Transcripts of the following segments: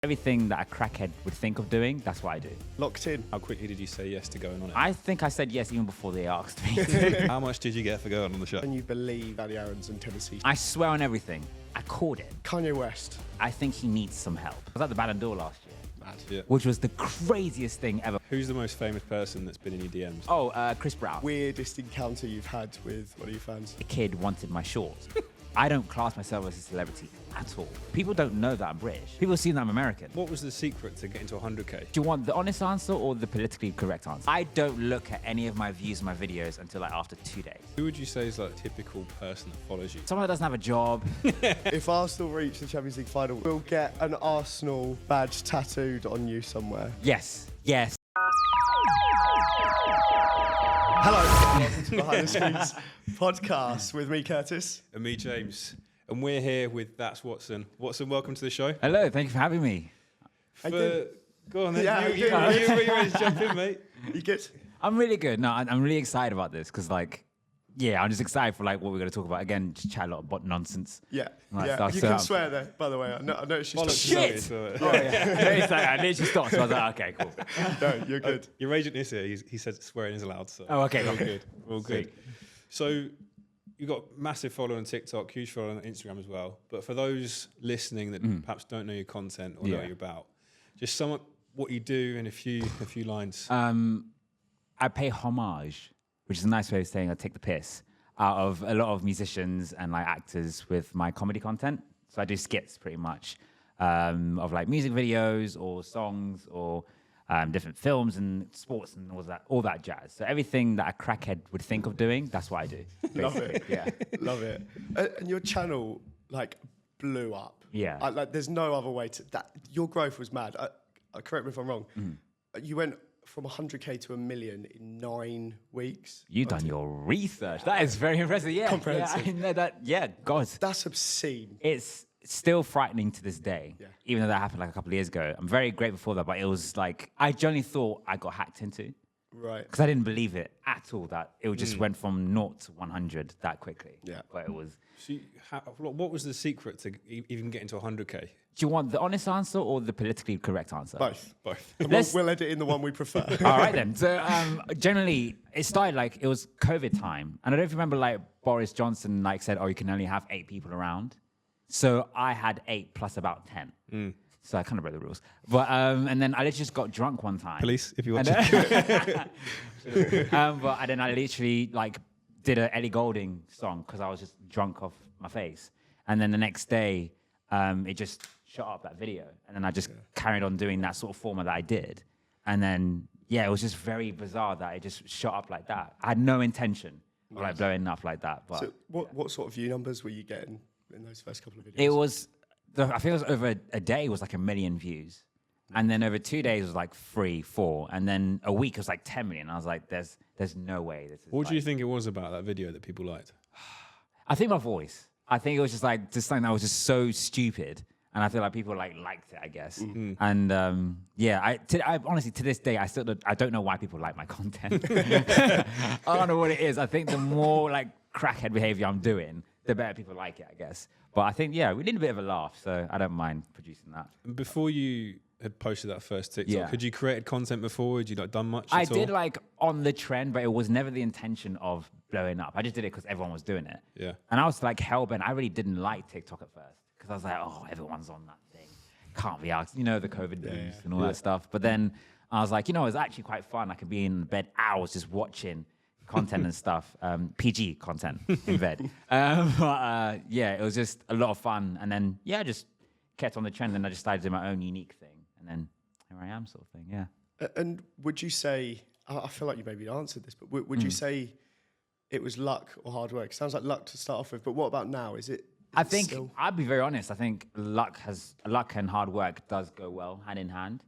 Everything that a crackhead would think of doing, that's what I do. Locked in. How quickly did you say yes to going on it? I think I said yes even before they asked me. How much did you get for going on the show? Can you believe AARONS in Tennessee? I swear on everything. I called it. Kanye West. I think he needs some help. I was at the BALLON last year, Mad. Yeah. which was the craziest thing ever. Who's the most famous person that's been in your DMs? Oh, Chris Brown. Weirdest encounter you've had with one of your fans? A kid wanted my shorts. I don't class myself as a celebrity at all. People don't know that I'm British. People assume that I'm American. What was the secret to getting to 100k? Do you want the honest answer or the politically correct answer? I don't look at any of my views on my videos until like after 2 days. Who would you say is like a typical person that follows you? Someone that doesn't have a job. If Arsenal reach the Champions League final, we'll get an Arsenal badge tattooed on you somewhere. Yes, yes. Hello, welcome to Behind the Scenes podcast with me, Curtis. And me, James. And we're here with ThatsWatson. Watson, welcome to the show. Hello, thank you for having me. Go on then. Yeah, you ready to jump in, mate? You good? I'm really good. No, I'm really excited about this because, like, yeah, I'm just excited for like what we're going to talk about. Again, just chat a lot about nonsense. Yeah. Right, yeah. stuff. You So, can swear there, by the way. I know she's talking shit! to Oh, yeah. I literally stopped, so I was like, okay, cool. No, you're good. Your agent is here. He said swearing is allowed. So. Oh, okay, All okay. good. All good. So you've got massive following on TikTok, huge following on Instagram as well. But for those listening that perhaps don't know your content or know what you're about, just sum up what you do in a few lines. I pay homage, which is a nice way of saying I take the piss out of a lot of musicians and like actors with my comedy content. So I do skits pretty much of like music videos or songs or different films and sports and all that jazz. So everything that a crackhead would think of doing, that's what I do. Love it. Yeah. Love it. And your channel, like, blew up. Yeah. Like, there's no other way to... that. Your growth was mad. Correct me if I'm wrong. You went from 100k to 1 million in 9 weeks. You've done your research. That is very impressive. Yeah. Comprehensive. Yeah, I know that. Yeah, God. That's obscene. It's still frightening to this day, Yeah. even though that happened like a couple of years ago. I'm very grateful for that, but it was like, I genuinely thought I got hacked into Right. because I didn't believe it at all that it just went from 0 to 100 that quickly. Yeah. But it was. So what was the secret to even getting to 100k? Do you want the honest answer or the politically correct answer? Both. Both. We'll edit in the one we prefer. All right then. So generally, it started like it was COVID time, and I don't know if you remember like Boris Johnson like said, "Oh, you can only have 8 people around." So I had 8 plus about 10. So I kind of broke the rules. But and then I literally just got drunk one time. Police, if you want And to. but then I literally like did a Ellie Goulding song because I was just drunk off my face. And then the next day, it just shot up that video. And then I just carried on doing that sort of format that I did. And then, yeah, it was just very bizarre that it just shot up like that. I had no intention of like blowing up like that. But So what sort of view numbers were you getting in those first couple of videos? it was, I think it was over a day, it was like 1 million views. And then over 2 days, it was like 3, 4. And then a week, it was like 10 million. I was like, there's no way this is What do you like- think it was about that video that people liked? I think my voice. I think it was just like just something that was just so stupid, and I feel like people like liked it, I guess. And yeah, I honestly to this day I don't know why people like my content. I don't know what it is. I think the more like crackhead behavior I'm doing, the better people like it, I guess. But I think yeah, we need a bit of a laugh, so I don't mind producing that. And before you had posted that first TikTok, Yeah. had you created content before? Had you like done much I at all? did like on the trend, but it was never the intention of blowing up. I just did it because everyone was doing it. Yeah. And I was like hellbent. I really didn't like TikTok at first because I was like, oh, everyone's on that thing. Can't be asked. You know, the COVID news and all that stuff. But then I was like, you know, it's actually quite fun. I could be in bed hours just watching content and stuff, PG content in bed. But yeah, it was just a lot of fun. And then, yeah, I just kept on the trend and I just started doing my own unique thing. And then here I am sort of thing, yeah. And would you say, I feel like you maybe answered this, but would you say it was luck or hard work? Sounds like luck to start off with, but what about now? Is it I think still... I'll be very honest. I think luck and hard work does go well hand in hand.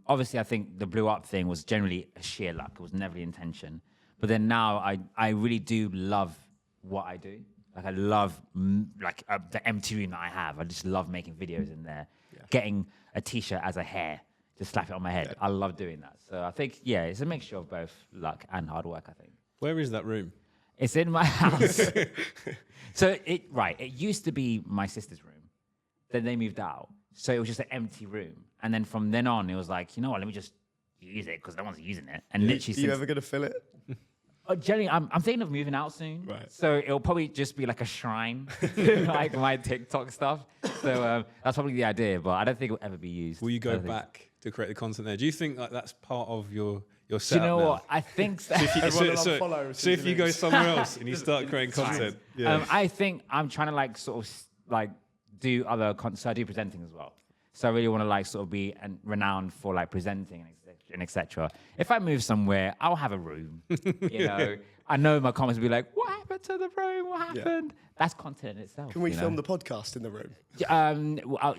Obviously, I think the blew up thing was generally a sheer luck. It was never the intention. But then now I really do love what I do. Like I love the empty room that I have. I just love making videos in there, getting a T-shirt as a hair, just slap it on my head. I love doing that. So I think yeah, it's a mixture of both luck and hard work. I think. Where is that room? It's in my house. So it used to be my sister's room. Then they moved out. So it was just an empty room. And then from then on, it was like, you know what, let me just use it because no one's using it. And literally, Are you ever going to fill it? generally, I'm thinking of moving out soon. Right. So it'll probably just be like a shrine to like my TikTok stuff. So that's probably the idea, but I don't think it'll ever be used. Will you go back to create the content there? Do you think like that's part of your setup? Do you know now? what? I think so. So if you go somewhere else and you start creating content, I think I'm trying to like sort of like do other so I do presenting as well. So I really want to like sort of be renowned for like presenting and etc. If I move somewhere, I'll have a room. You know, I know my comments will be like, "What happened to the room? What happened?" That's content in itself. Can we film the podcast in the room?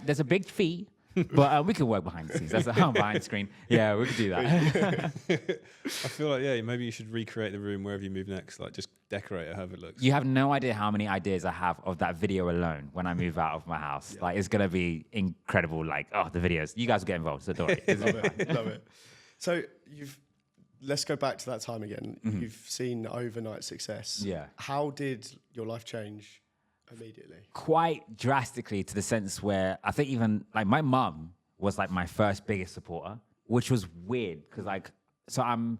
There's a big fee. But we can work behind the scenes. That's behind the screen. Yeah, we could do that. I feel like, maybe you should recreate the room wherever you move next. Like, just decorate it however it looks. You have no idea how many ideas I have of that video alone when I move out of my house. Like, it's going to be incredible. Like, the videos. You guys will get involved, so don't worry. Love it. So let's go back to that time again. Mm-hmm. You've seen overnight success. Yeah. How did your life change immediately? Quite drastically, to the sense where I think even like my mum was like my first biggest supporter, which was weird because so I'm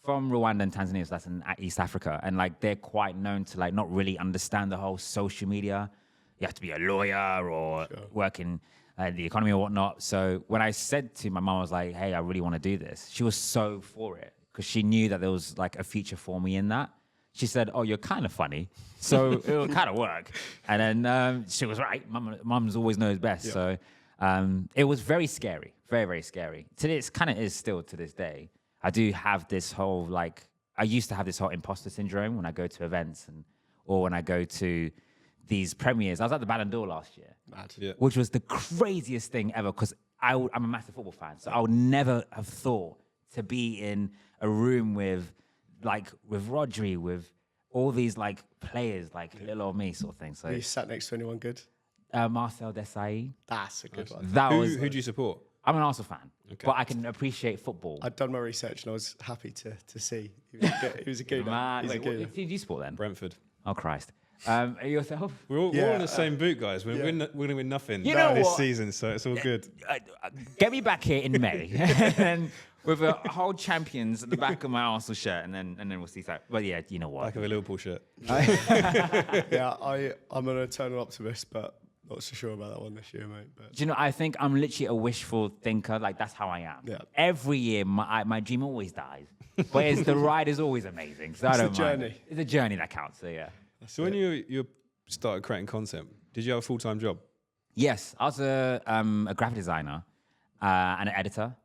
from Rwanda and Tanzania, so that's in East Africa, and like they're quite known to like not really understand the whole social media. You have to be a lawyer or work in the economy or whatnot. So when I said to my mum, I was like, "Hey, I really want to do this," she was so for it because she knew that there was like a future for me in that. She said, "Oh, you're kind of funny, so it'll kind of work." And then she was right. Mum's always knows best. Yeah. So it was very scary, very, very scary. Today, it kind of is still to this day. I do have this whole I used to have this whole imposter syndrome when I go to events or when I go to these premieres. I was at the Ballon d'Or last year, which was the craziest thing ever because I'm a massive football fan. So I would never have thought to be in a room with Rodri, with all these like players, like little old me sort of thing. So you sat next to anyone good? Marcel Desailly. That's a good one. Who do you support? I'm an Arsenal fan, but I can appreciate football. I'd done my research and I was happy to see. He was a good man. Wait, what team do you support then? Brentford. Oh Christ. Yourself? We're all in the same boot, guys. We're going to win nothing this season, so it's all good. Get me back here in May, and with a whole champions at the back of my Arsenal shirt, and then we'll see that. But yeah, you know what? Back of a Liverpool shirt. Yeah, I'm an eternal optimist, but not so sure about that one this year, mate. But. Do you know? I think I'm literally a wishful thinker. Like that's how I am. Yeah. Every year, my dream always dies, but the ride is always amazing. So I don't mind. Journey. It's the journey that counts. So yeah. So when you started creating content, did you have a full-time job? Yes, I was a graphic designer and an editor.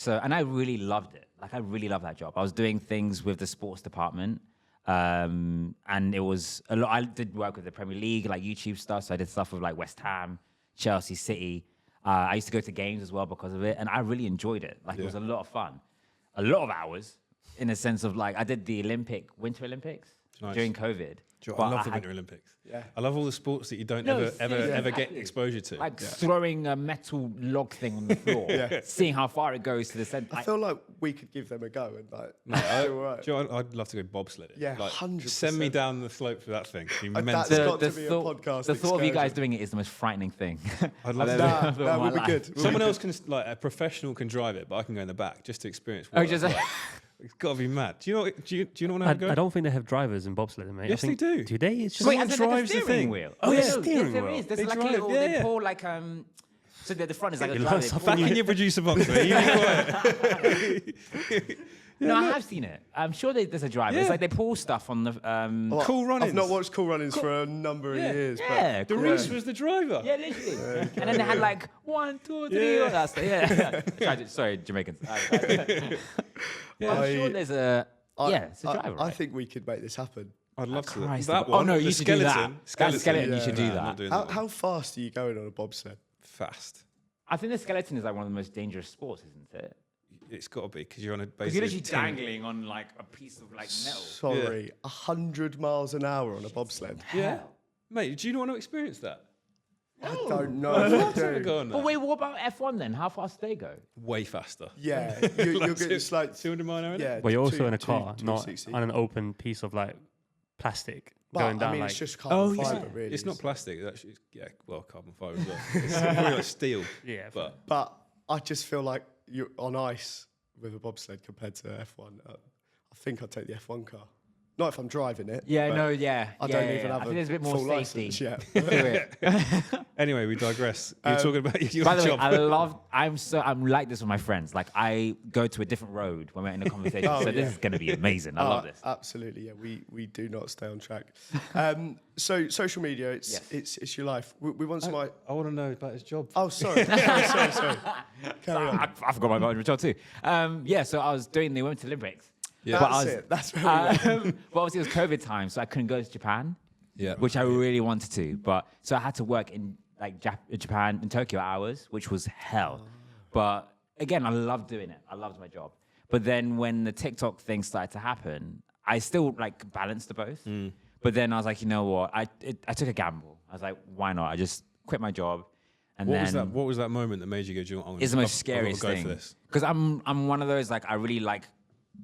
And I really loved it. Like I really loved that job. I was doing things with the sports department, and it was a lot. I did work with the Premier League, like YouTube stuff. So I did stuff with like West Ham, Chelsea, City. I used to go to games as well because of it, and I really enjoyed it. Like it was a lot of fun, a lot of hours, in a sense of like I did the Winter Olympics during COVID. I love the Winter Olympics. Yeah, I love all the sports that you don't ever get exposure to. Like throwing a metal log thing on the floor, seeing how far it goes to the centre. I feel like we could give them a go and I'd love to go bobsledding. Yeah, 100%. Send me down the slope for that thing. That's got to be a podcast. The thought of you guys doing it is the most frightening thing. I'd love that. That would be good. Someone else can, like a professional, can drive it, but I can go in the back just to experience. It's got to be mad. Do you know what I'm going? I don't think they have drivers in bobsledding, mate. Yes, they do. Do they? It's just someone drives the thing. Wheel. Oh, yeah, steering there wheel. is. There's They like a drive, little. yeah, They pull like So the front is like a drive. Back in your producer box, mate. You be quiet. No, I have seen it. I'm sure there's a driver. Yeah. It's like they pull stuff on the. Cool Runnings. I've not watched Cool Runnings for a number of years. Yeah, The Reese was the driver. Yeah, literally. And then they had like 1, 2, 3. Yeah. That's sorry, Jamaicans. I'm sure there's a. It's a driver. I think we could make this happen. I'd love to. Christ. That one. Oh no, the you should do that. Skeleton, you should do I'm not that. doing How, that how one. fast are you going on a bobsled? Fast? I think the skeleton is like one of the most dangerous sports, isn't it? It's got to be because you're on a Because basically. you're literally dangling on like a piece of like metal. Sorry, 100 miles an hour on a bobsled. Yeah, mate. Do you want to experience that? I don't know. I'd if love I to do. go on But that. wait, what about F1 then? How fast do they go? Way faster. Yeah, you're good. It's like 200 mile an hour. yeah. But you're also in a two- car, not 260. on an open piece of like plastic. But going down. I mean, Like, it's just carbon yeah. fibre, really. It's not plastic. It's actually, carbon fibre as well. It's probably like steel. yeah, But I just feel like you're on ice with a bobsled compared to F1. I think I'd take the F1 car. Not if I'm driving it. Yeah, but no, yeah. I yeah, don't yeah, even yeah. have I think there's a bit more full safety license yet. to it. Anyway, we digress. You're talking about your By the job. way, I'm like this with my friends. Like I go to a different road when we're in a conversation. Oh, so yeah. this is going to be amazing. I love this. Absolutely, yeah. We do not stay on track. So social media, it's your life. We want some. I want to know about his job. Oh, sorry. sorry. Carry on. I forgot my job too. Yeah, so I was doing the Women's Olympics. Yeah. But That's I was, it. That's where we went. but obviously it was COVID time, so I couldn't go to Japan. Yeah. Which I really wanted to, but so I had to work in like Japan in Tokyo hours, which was hell. But again, I loved doing it. I loved my job. But then when the TikTok thing started to happen, I still like balanced the both. But then I was like, you know what? I took a gamble. I was like, why not? I just quit my job. And What was that moment that made you go, "Do you know what, it's the most scariest I've got to thing. go for this." Because I'm one of those like I really like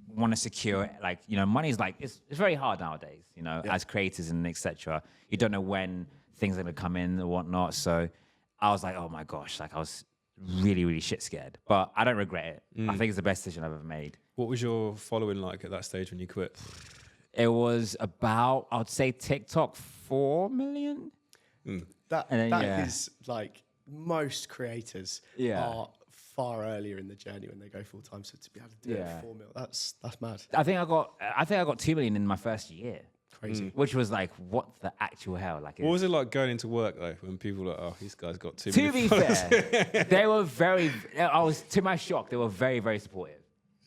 want to secure like money is like it's very hard nowadays as creators and etc. You don't know when things are going to come in or whatnot. So I was like, oh my gosh, like I was really shit scared, but I don't regret it. I think it's the best decision I've ever made. What was your following like at that stage when you quit? It was about, I'd say TikTok 4 million. That And then, is like most creators are far earlier in the journey when they go full time. So to be able to do it at 4 mil, that's mad. I think I got 2 million in my first year. Crazy. Which was like, what the actual hell? Like, What was it like going into work though when people were like, "Oh, this guy's got 2 to million be fair, they were to my shock, they were very supportive.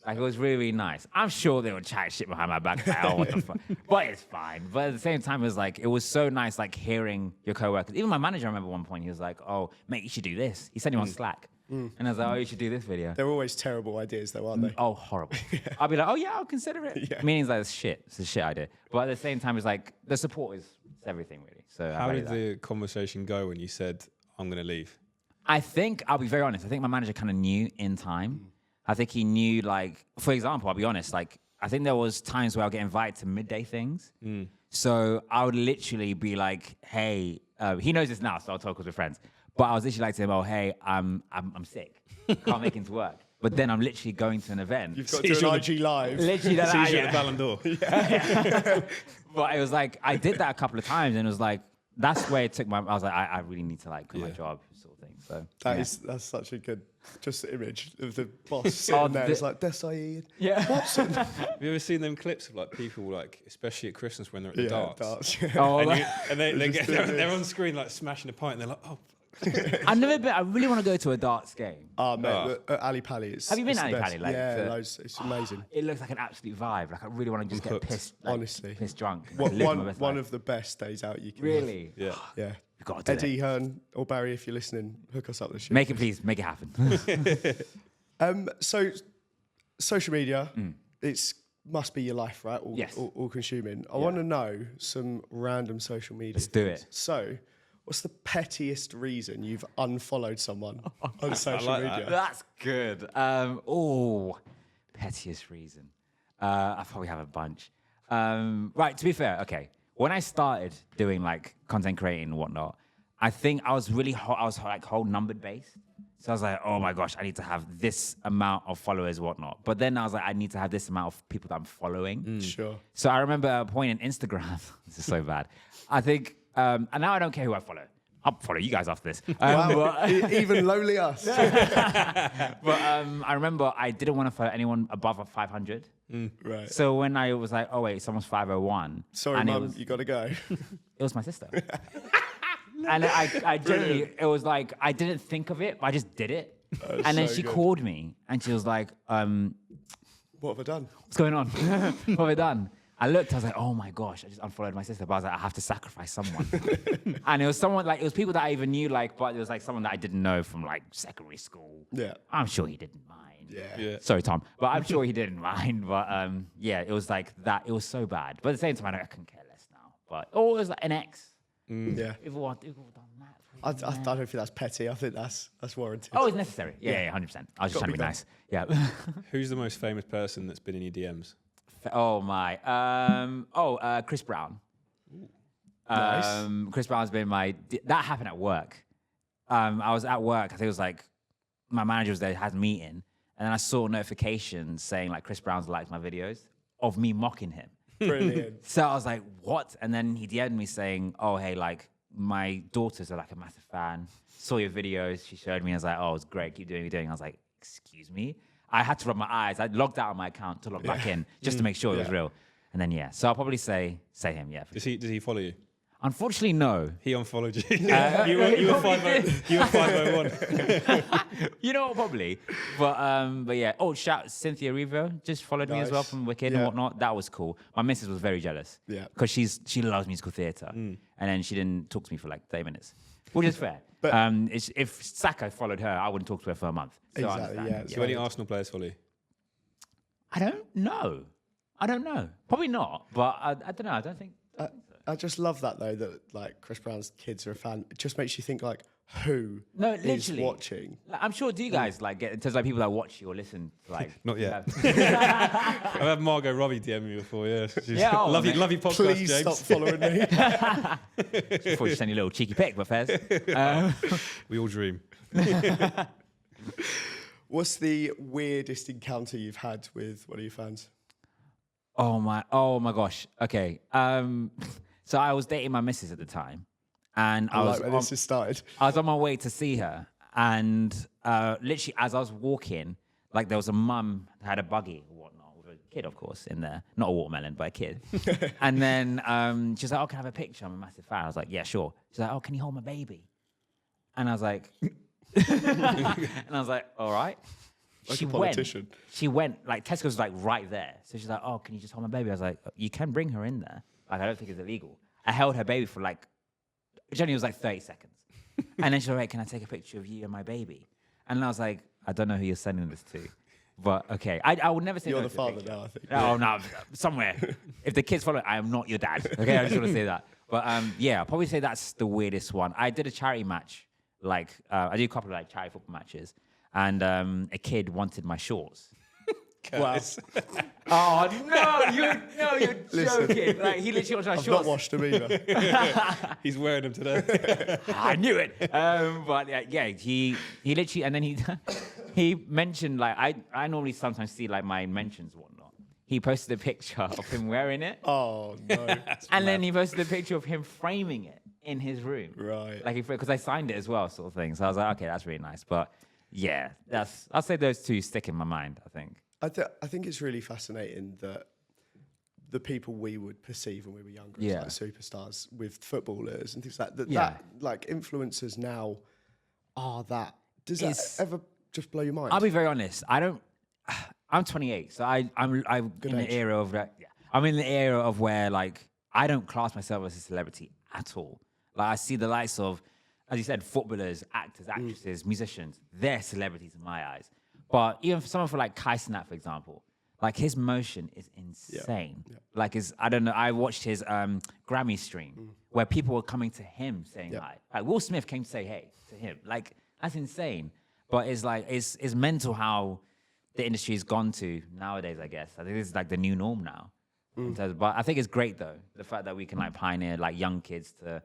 Like, it was really nice. I'm sure they would chat shit behind my back. Like, oh, what the fuck? But it's fine. But at the same time, it was so nice, like, hearing your coworkers. Even my manager, I remember one point, he was like, oh, mate, you should do this. He sent him on Slack. And I was like, oh, you should do this video. They're always terrible ideas, though, aren't they? Oh, horrible. I'll be like, oh, yeah, I'll consider it. Yeah. Meaning like, it's shit. It's a shit idea. But at the same time, it's like, the support is everything, really. So How did the conversation go when you said, "I'm going to leave"? I think, I'll be very honest, I think my manager kind of knew in time. I think he knew, like, for example, I'll be honest, like, I think there was times where I'll get invited to midday things. So I would literally be like, hey, he knows this now, so I'll talk with my friends. But I was literally like to him, oh, hey, I'm sick. Can't make it to work. But then I'm literally going to an event. You've got to do an IG live. Literally, Sees you at the Ballon d'Or. But it was like, I did that a couple of times, and it was like, that's where it took I was like, I really need to, like, quit my job, sort of thing. So That's such a good image of the boss sitting there. It's like, Desai. yeah. Watson. Have you ever seen them clips of like people, like especially at Christmas when they're at the darts? Oh, And they're on screen like smashing a pint, and they're like, "Oh." I've never been. I really want to go to a darts game. Oh, mate, Ali Pali. Have you been it's Ali the Pali? best. Like, yeah, loads. It's amazing. It looks like an absolute vibe. Like, I really want to just get hooked. pissed, like, Honestly. pissed drunk. One of the best days out you can have. Really? Yeah. Yeah. You've got to do Eddie Hearn or Barry, if you're listening, hook us up this shit. Make it, please. Make it happen. So, social media, it's must be your life, right? Yes. All consuming. I want to know some random social media. Let's do things. it. So, what's the pettiest reason you've unfollowed someone on social like media? That's good. Pettiest reason. I probably have a bunch. Right, to be fair, okay. When I started doing like content creating and whatnot, I think I was really I was like whole numbered based. So I was like, oh my gosh, I need to have this amount of followers and whatnot. But then I was like, I need to have this amount of people that I'm following. Sure. So I remember a point in Instagram. This is so bad. I think, and now I don't care who I follow. I'll follow you guys after this. Wow, even lowly us. But I remember I didn't want to follow anyone above 500. Right. So when I was like, oh wait, someone's 501. Sorry, and Mum, you got to go. It was my sister. And I genuinely, it was like, I didn't think of it, but I just did it. And then so she good. called me and she was like, What have I done? what's going on? What have I done? I looked, I was like, oh my gosh, I just unfollowed my sister. But I was like, I have to sacrifice someone. And it was someone, like, it was people that I even knew, like, but it was like someone that I didn't know from like secondary school. Yeah. I'm sure he didn't mind. Yeah. Sorry, Tom, but I'm sure he didn't mind. But yeah, it was like that. It was so bad. But at the same time, I couldn't care less now. But it was like an ex. Yeah. People done that. I don't think that's petty. I think that's warranted. Oh, it's necessary. Yeah, 100%. I was just trying to be nice. Yeah. Who's the most famous person that's been in your DMs? Oh my. Chris Brown. Nice. Chris Brown's been that happened at work. I was at work. I think it was like my manager was there, had a meeting, and then I saw notifications saying like Chris Brown's liked my videos of me mocking him. Brilliant. So I was like, what? And then he DM'd me saying, oh, hey, like my daughters are like a massive fan. Saw your videos. She showed me. I was like, oh, it's great. Keep doing what you're doing. I was like, excuse me? I had to rub my eyes. I logged out of my account to log back in just to make sure it was real. And then, yeah. So I'll probably say him, yeah. Does he follow you? Unfortunately, no. He unfollowed you. You were 501. You know what, probably. But yeah. Oh, shout Cynthia Revo just followed me as well Nice. from Wicked and whatnot. That was cool. My missus was very jealous. Yeah. Because she loves musical theatre. And then she didn't talk to me for like 30 minutes, which is fair. But- if Saka followed her, I wouldn't talk to her for a month. So I Exactly, understand. yeah. Do any Arsenal players follow you? I don't know. Probably not. But I don't know. I don't think so. I just love that though, that like Chris Brown's kids are a fan. It just makes you think like, who No, is literally. watching? Like, I'm sure. Do you guys like get in terms of like people that watch you or listen? To, like Not yet. I've had Margot Robbie DM me before, yeah. Yeah, oh, love you mate. podcast, Please James. stop following me. Before you send your little cheeky pic, but Fez. We all dream. What's the weirdest encounter you've had with one of your fans? Oh my gosh. Okay. So I was dating my missus at the time, and I was Like when this has started. I was on my way to see her, and literally as I was walking, like there was a mum that had a buggy or whatnot with a kid, of course, in there. Not a watermelon, but a kid. And then she's like, "Oh, can I have a picture? I'm a massive fan." I was like, "Yeah, sure." She's like, "Oh, can you hold my baby?" And I was like, "All right." Like a politician. She went, like, Tesco's was like right there. So she's like, "Oh, can you just hold my baby?" I was like, "You can bring her in there. Like, I don't think it's illegal." I held her baby for like, generally it was like 30 seconds. And then she's like, "Can I take a picture of you and my baby?" And I was like, "I don't know who you're sending this to, but okay." I would never say You're no the to a father picture. now, I think. Oh, no, somewhere. If the kids follow, I am not your dad. Okay, I just want to say that. But yeah, I'll probably say that's the weirdest one. I did a charity match. Like, I do a couple of like charity football matches. And a kid wanted my shorts. Curtis. Oh, you're joking. Like, he literally wanted my I've shorts. not washed them either. He's wearing them today. I knew it. But yeah, he literally, and then he mentioned, like, I normally sometimes see like my mentions and whatnot. He posted a picture of him wearing it. Oh no. And then he posted a picture of him framing it in his room. Right. Like, because I signed it as well, sort of thing. So I was like, okay, that's really nice. But yeah, I'll say those two stick in my mind, I think. I think it's really fascinating that the people we would perceive when we were younger Yeah. as like superstars with footballers and things like that, Yeah. that like influencers now are that. Does It's- that ever just blow your mind? I'll be very honest. I'm 28, so I'm in the age. era of that. Yeah, I'm in the era of where like I don't class myself as a celebrity at all. Like I see the likes of, as you said, footballers, actors, actresses, musicians. They're celebrities in my eyes. But even for someone for like Kai Cenat, for example, like his motion is insane. Yeah. Like I don't know. I watched his Grammy stream where people were coming to him saying hi. Like Will Smith came to say hey to him. Like that's insane. But it's like it's mental how the industry has gone to nowadays. I guess I think this is like the new norm now. But I think it's great though, the fact that we can like pioneer like young kids to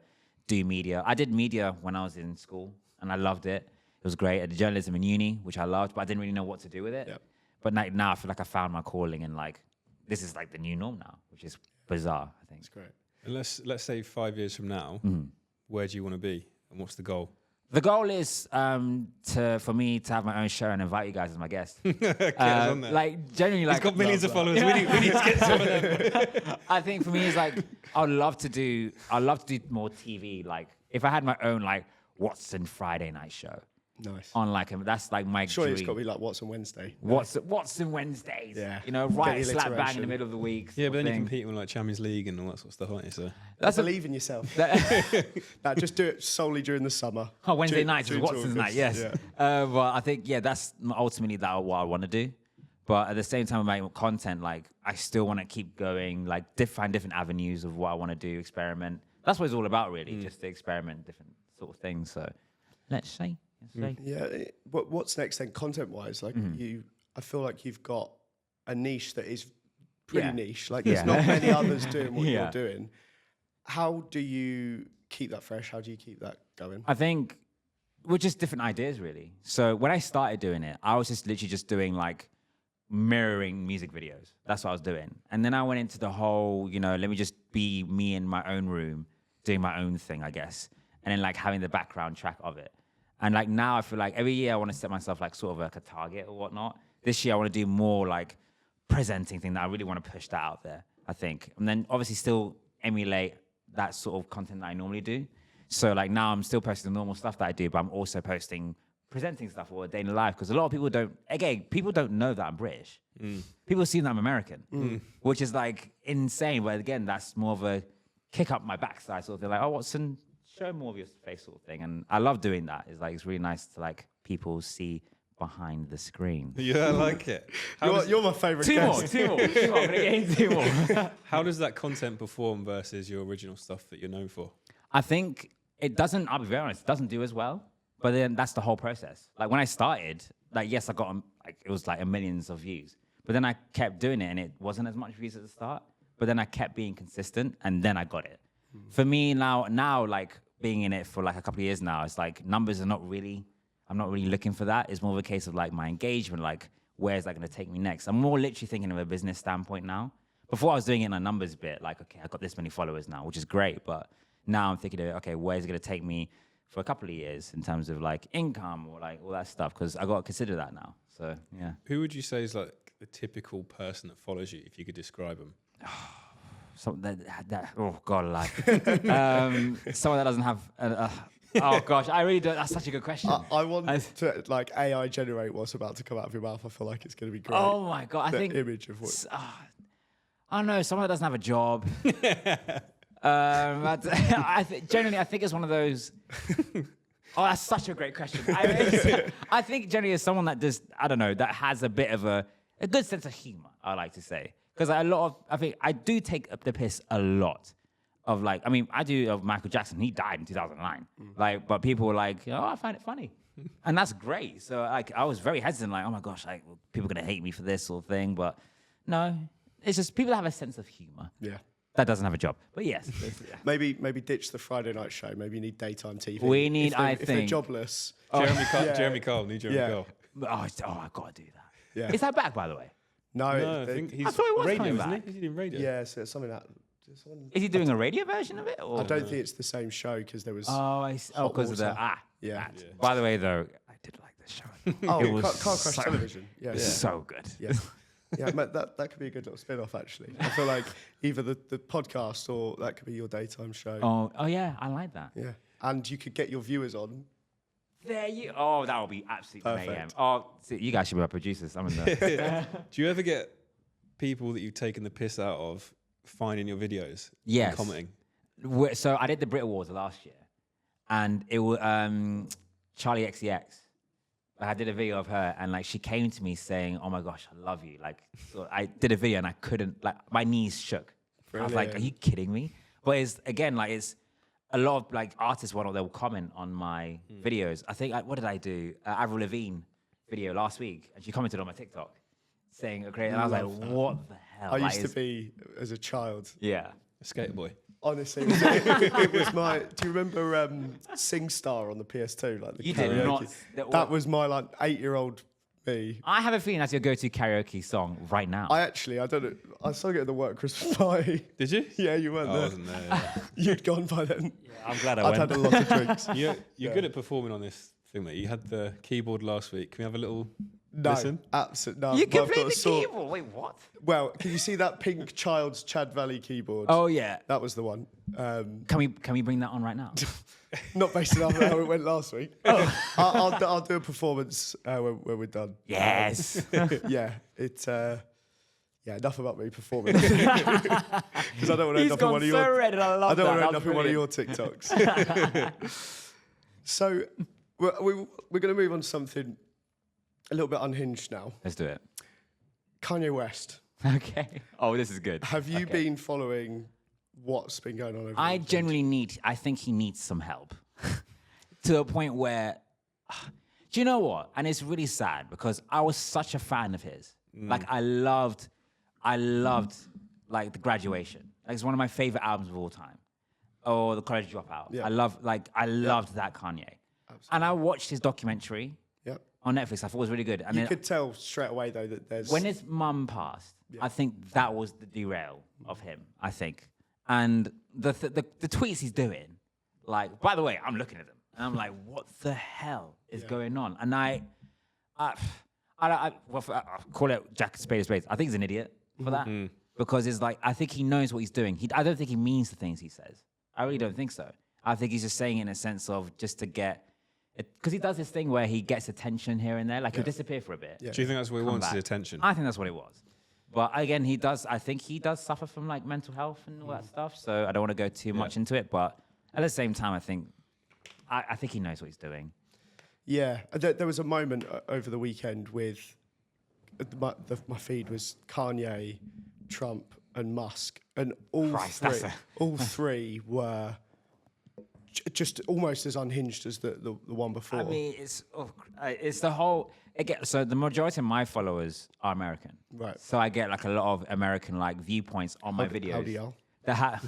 do media. I did media when I was in school and I loved it. It was great. I did journalism in uni, which I loved, but I didn't really know what to do with it. Yep. But like now I feel like I found my calling and like this is like the new norm now, which is bizarre, I think. It's great. And let's say 5 years from now, where do you want to be? And what's the goal? The goal is for me to have my own show and invite you guys as my guest. Get us on there. Like genuinely, like He's got millions of followers. We need to get some of them. I think for me it's like I'd love to do more TV. Like if I had my own like Watson Friday night show Nice. on like that's like my Surely dream. it's got to be like Watson Wednesday. Watson Wednesdays. Yeah. You know, Get right the slap bang in the alliteration. middle of the week. Yeah, sort but of then you thing. compete with like Champions League and all that sort of stuff, aren't you? So That's a Believe in yourself. that, Nah, just do it solely during the summer. Wednesday June- nights is June to Watson's night, August. yes. Yeah. But I think, yeah, that's ultimately what I want to do. But at the same time, about content, like, I still want to keep going, like, find different avenues of what I want to do, experiment. That's what it's all about, really, just to experiment different sort of things. So, let's see. Yeah. What's next then, content-wise? Like I feel like you've got a niche that is pretty Yeah. niche. Like there's Yeah. not many others doing what Yeah. you're doing. How do you keep that fresh? How do you keep that going? I think we're just different ideas, really. So when I started doing it, I was just literally just doing like mirroring music videos. That's what I was doing. And then I went into the whole, let me just be me in my own room, doing my own thing, I guess. And then like having the background track of it. And like now I feel like every year I want to set myself like sort of like a target or whatnot. This year I want to do more like presenting thing that I really want to push that out there, I think. And then obviously still emulate that sort of content that I normally do. So like now I'm still posting the normal stuff that I do, but I'm also posting presenting stuff or a day in life, because a lot of people don't know that I'm British. People assume that I'm American, which is like insane. But again, that's more of a kick up my backside sort of thing. Like, oh, Watson, show more of your face sort of thing. And I love doing that. It's really nice to like people see behind the screen. Yeah, I like it. You're my favourite Two more. guest. I'm gonna get in two more. How does that content perform versus your original stuff that you're known for? I think it doesn't, I'll be very honest, it doesn't do as well. But then that's the whole process. Like when I started, like yes, I got it was like millions of views. But then I kept doing it and it wasn't as much views at the start. But then I kept being consistent and then I got it. For me now like being in it for like a couple of years now, it's like numbers are I'm not really looking for that. It's more of a case of like my engagement, like where's that going to take me next? I'm more literally thinking of a business standpoint now. Before I was doing it in a numbers bit, like, okay, I got this many followers now, which is great. But now I'm thinking of, okay, where's it going to take me for a couple of years in terms of like income or like all that stuff? Because I got to consider that now. So, yeah. Who would you say is like the typical person that follows you, if you could describe them? So oh God, like someone that doesn't have. Oh gosh, I really don't. That's such a good question. I want to like AI generate what's about to come out of your mouth. I feel like it's going to be great. Oh my God, I think image of what. I don't know, someone that doesn't have a job. Generally, I think it's one of those. Oh, that's such a great question. I think generally it's someone that just, I don't know, that has a bit of a good sense of humor, I like to say. Because I think I do take up the piss a lot of like, I mean, I do of Michael Jackson. He died in 2009. Like, but people were like, oh, I find it funny. And that's great. So like, I was very hesitant, like, oh my gosh, like people are going to hate me for this sort of thing. But no, it's just people that have a sense of humor. Yeah. That doesn't have a job. But yes. Yeah. Maybe ditch the Friday night show. Maybe you need daytime TV. We need, if they're jobless. Jeremy Cole, need Jeremy Cole. Oh, I got to do that. Yeah. Is that back, by the way? No, I think he's I thought it was radio, coming isn't back. he? Is he doing radio? Yeah, so it's something that. Is he doing a radio version of it? Or? I don't think it's the same show because there was. Oh, I see. Oh, because of the Yeah. By the way, though, I did like this show. Oh, it was Car Crash Television. Yeah. It's so good. Yeah. Yeah, mate, that could be a good little spin-off, actually. I feel like either the podcast or that could be your daytime show. Oh yeah, I like that. Yeah. And you could get your viewers on. There you. Oh, that would be absolutely Perfect. mayhem. Oh, see, you guys should be my producers. I'm in there. Do you ever get people that you've taken the piss out of finding your videos? Yes. And commenting? So I did the Brit Awards last year, and it was Charlie XCX. I did a video of her, and like she came to me saying, "Oh my gosh, I love you." Like, so I did a video, and I couldn't. Like, my knees shook. I was like, "Are you kidding me?" But it's again like it's a lot of like artists. They'll comment on my videos. I think what did I do? Avril Lavigne video last week, and she commented on my TikTok saying, "Okay," and I was like, "What the hell?" I used to be as a child. Yeah. A skater boy. Honestly, it was my. Do you remember SingStar on the PS2? Like the You karaoke? did not. That was my like 8-year-old me. I have a feeling that's your go-to karaoke song right now. I don't know. I sang it at the work Christmas party. Did you? Yeah, you weren't I there. wasn't there. Yeah. You'd gone by then. I'm glad I'd had a lot of drinks. You're good at performing on this thing, mate. You had the keyboard last week. Can we have a little No, listen? absolutely no. You But can I've play got the a sort- keyboard. Wait, what? Well, can you see that pink child's Chad Valley keyboard? Oh yeah. That was the one. Can we bring that on right now? Not based on how it went last week. Oh. I'll do a performance when we're done. Yes. Yeah, it's yeah. Enough about me performing because I don't want to end up in one of your. red, and I love I don't want to that. end up in one of your TikToks. So we're going to move on to something a little bit unhinged now. Let's do it. Kanye West. Okay. Oh, this is good. Have you been following what's been going on over I the weekend? genuinely I think he needs some help to a point where, do you know what? And it's really sad because I was such a fan of his. Like I loved like The Graduation. Like, it's one of my favorite albums of all time. or the college dropout. Yeah. I loved that Kanye. Absolutely. And I watched his documentary Yep. on Netflix. I thought it was really good. And You then could tell straight away though that there's when his mum passed, I think that was the derail of him, I think. And the tweets he's doing, like, by the way, I'm looking at them and I'm like, what the hell is going on? And I call it Jack Spade. I think he's an idiot for that because it's like, I think he knows what he's doing. I don't think he means the things he says. I really don't think so. I think he's just saying it in a sense of just to get, because he does this thing where he gets attention here and there, like he'll disappear for a bit. Yeah. Do you think that's what he wants, back. the attention? I think that's what it was. But again, I think he does suffer from like mental health and all that stuff. So I don't want to go too much into it. But at the same time, I think he knows what he's doing. Yeah, there was a moment over the weekend with my feed was Kanye, Trump, and Musk, and all three were just almost as unhinged as the one before. I mean, it's the whole. So the majority of my followers are American, Right. So I get like a lot of American like viewpoints on my videos. Howdy, y'all. I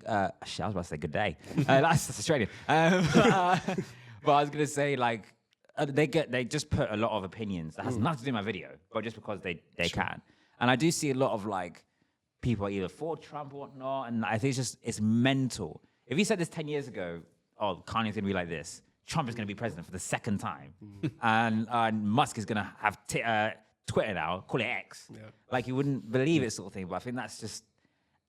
was about to say good day. That's Australian. But I was gonna say like they just put a lot of opinions that has nothing to do with my video, but just because they can. And I do see a lot of like people either for Trump or whatnot, and I think it's mental. If you said this 10 years ago, oh, Kanye's gonna be like this, Trump is gonna be president for the second time, and Musk is gonna have Twitter now, call it X. Yeah. Like you wouldn't believe it, sort of thing. But I think that's just.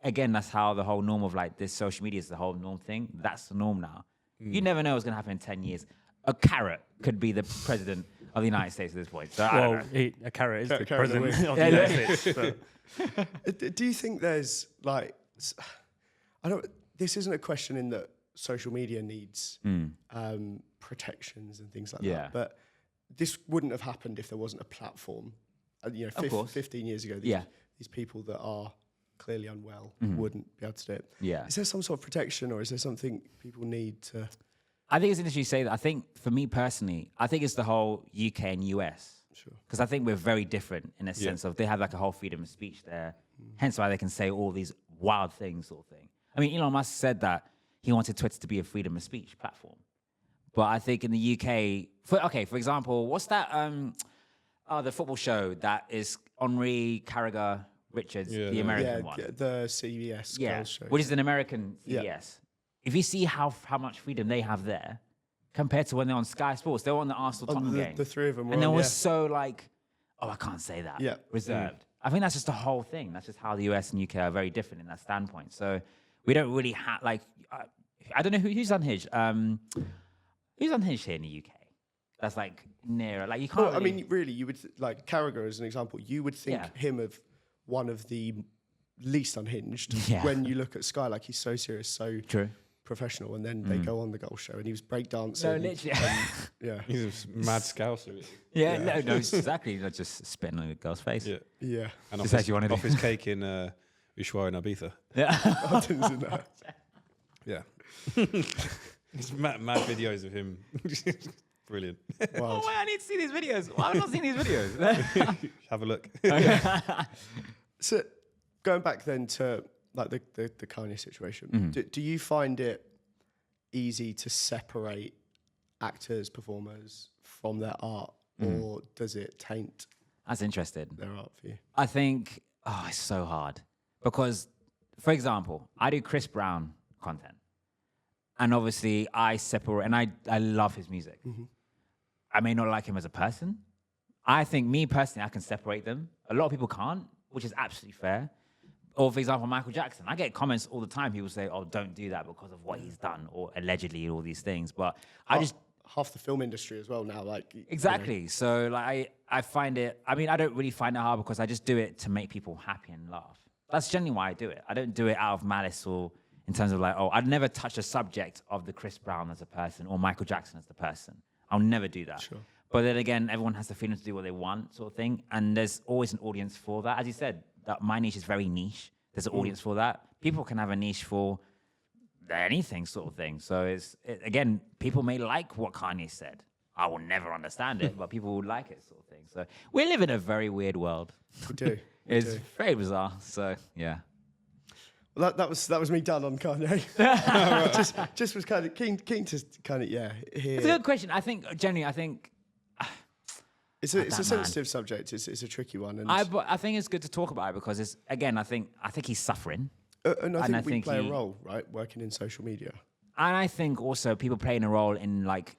Again, that's how the whole norm of like this social media is the whole norm thing. That's the norm now. You never know what's going to happen in 10 years. A carrot could be the president of the United States at this point. So I don't know. A carrot is the Carrot president away. of the United States. So. Do you think there's like, this isn't a question in that social media needs protections and things like that, but this wouldn't have happened if there wasn't a platform. You know, 15 years ago, these people that are clearly unwell wouldn't be able to do it. Yeah. Is there some sort of protection, or is there something people need to? I think it's interesting you say that. I think for me personally, I think it's the whole UK and US. Sure. Because I think we're very different in a sense of they have like a whole freedom of speech there. Hence why they can say all these wild things sort of thing. I mean, Elon Musk said that he wanted Twitter to be a freedom of speech platform. But I think in the UK, for example, what's that, the football show that is Henri Carragher Richards, the American one. The CBS girls show. Which is an American CBS. Yeah. If you see how much freedom they have there, compared to when they're on Sky Sports, they were on the Arsenal-Tottenham game. The three of them were and they on, were so like, oh, I can't say that. Yeah. Reserved. I think that's just the whole thing. That's just how the US and UK are very different in that standpoint. So we don't really have, like, I don't know who's unhinged. Who's unhinged here in the UK? That's like nearer. Like you can't. Well, I mean, really, you would like Carragher as an example. You would think him of one of the least unhinged when you look at Sky. Like he's so serious, so professional, and then they go on the golf show, and he was breakdancing. No, literally. Yeah, he's a mad scouser. No, exactly. Like just spitting on a girl's face. Yeah. And Just as you wanted off his cake in Ushuaia and Ibiza. Yeah. I didn't see that. Yeah. It's mad videos of him. Brilliant. Oh, wait, I need to see these videos. Why have I not seen these videos? Have a look. So going back then to like the Kanye situation, do you find it easy to separate actors, performers from their art, or does it taint That's interesting. their art for you? I think, it's so hard. Because, for example, I do Chris Brown content. And obviously, I separate, and I love his music. I may not like him as a person. I think, me personally, I can separate them. A lot of people can't, which is absolutely fair. Or, for example, Michael Jackson. I get comments all the time. People say, oh, don't do that because of what he's done, or allegedly, all these things. But I just... Half the film industry as well now, like... Exactly. You know. So, like, I find it... I mean, I don't really find it hard because I just do it to make people happy and laugh. That's generally why I do it. I don't do it out of malice or... in terms of like, oh, I'd never touch the subject of the Chris Brown as a person or Michael Jackson as the person. I'll never do that. Sure. But then again, everyone has the freedom to do what they want, sort of thing. And there's always an audience for that. As you said, that my niche is very niche. There's an audience for that. People can have a niche for anything, sort of thing. So again, people may like what Kanye said. I will never understand it, but people will like it, sort of thing. So we live in a very weird world. We do. It's very bizarre. So yeah. Well, that was me done on Kanye. just was kind of keen to kind of hear. It's a good question. I think generally, It's a sensitive subject. It's a tricky one. And I think it's good to talk about it because it's again. I think he's suffering, and I think we play he- a role, right? Working in social media. and I think also people playing a role in like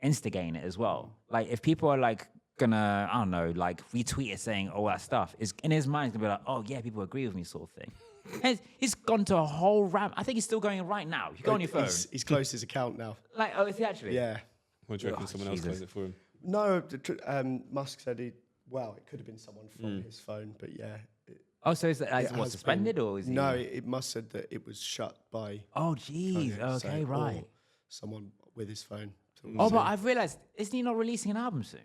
instigating it as well. Like if people are like gonna, I don't know, like retweet it saying all that stuff, is in his mind he's gonna be like, oh yeah, people agree with me, sort of thing. He's gone to a whole rant. I think he's still going right now. You go on your phone. He's closed his account now. Like, oh, is he actually? Yeah. What do you reckon? Someone else Jesus. closed it for him? No, Musk said it could have been someone from his phone, but yeah. Oh, so is that It has suspended been- or is he? No, it must said that it was shut by Oh, jeez. Kanye, so- Okay, or right. someone with his phone. Oh, but I've realized, isn't he not releasing an album soon?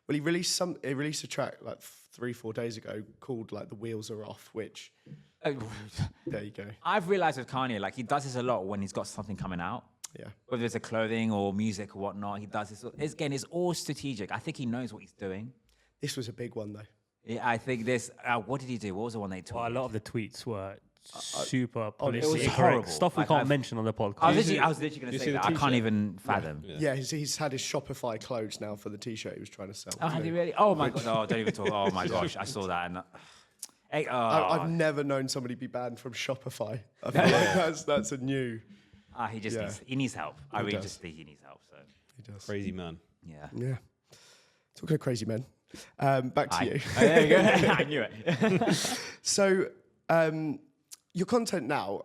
Well, he released a track like 3-4 days ago called like "The Wheels Are Off," which there you go. I've realized with Kanye, like he does this a lot when he's got something coming out. Yeah. Whether it's a clothing or music or whatnot, he does this. Again, it's all strategic. I think he knows what he's doing. This was a big one though. Yeah, I think this. What did he do? What was the one they tweeted? Well, a lot of the tweets were super it was politically horrible. incorrect. Stuff we Like, can't I've- mention on the podcast. I was literally you going to see say the that. I can't t-shirt? even fathom. Yeah, he's had his Shopify closed now for the T-shirt he was trying to sell. Oh, had he really? Oh my god! Oh, don't even talk. Oh my gosh, I saw that. And hey, I've never known somebody be banned from Shopify. I feel like that's a new. he just needs help. I really just think he needs help. So He does. Crazy man. yeah. Yeah. Talking of crazy men. Back to you. Oh, there you go. I knew it. So, your content now,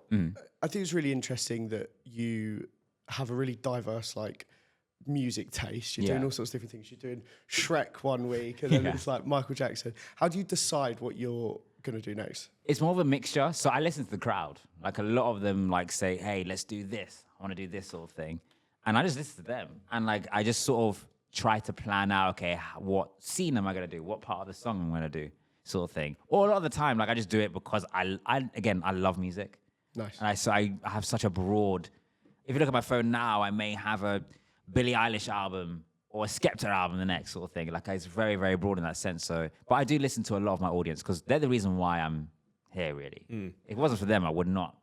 I think it's really interesting that you have a really diverse, like, music taste. You're doing all sorts of different things. You're doing Shrek one week, and then it's like Michael Jackson. How do you decide what you're going to do next? It's more of a mixture. So I listen to the crowd. Like a lot of them like say, hey, let's do this. I want to do this sort of thing. And I just listen to them. And like, I just sort of try to plan out, okay, what scene am I going to do? What part of the song I'm going to do sort of thing. Or a lot of the time, like I just do it because I love music. Nice. And I have such a broad, if you look at my phone now, I may have a Billie Eilish album or a Skepta album the next sort of thing. Like it's very, very broad in that sense. So, but I do listen to a lot of my audience because they're the reason why I'm here really. If it wasn't for them, I would not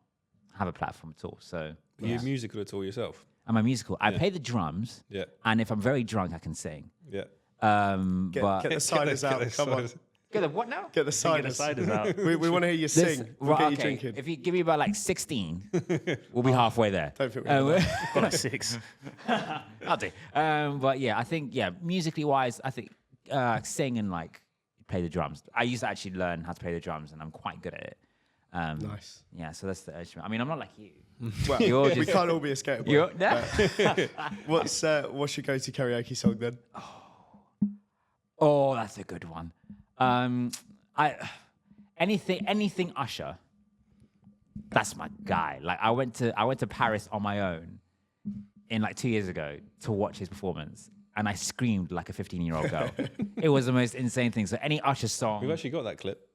have a platform at all. So Are you musical at all yourself? I'm a musical. I play the drums. Yeah. And if I'm very drunk, I can sing. Yeah. But Get the signers out. Come on. get the what now? Get the Get the signers. siders out. We want to hear you sing. We'll get you okay. drinking. If you give me about like 16, we'll be halfway there. Don't think we're Got like 6. I'll do. But yeah, I think musically wise, I think sing and like play the drums. I used to actually learn how to play the drums, and I'm quite good at it. Nice. Yeah, so that's the urge. I mean, I'm not like you. Well, You're we just- can't all be a skater boy. You're, What's your go-to karaoke song then? Oh, that's a good one. Anything Usher. That's my guy. Like I went to Paris on my own in like 2 years ago to watch his performance, and I screamed like a 15-year-old girl. It was the most insane thing. So any Usher song. We've actually got that clip.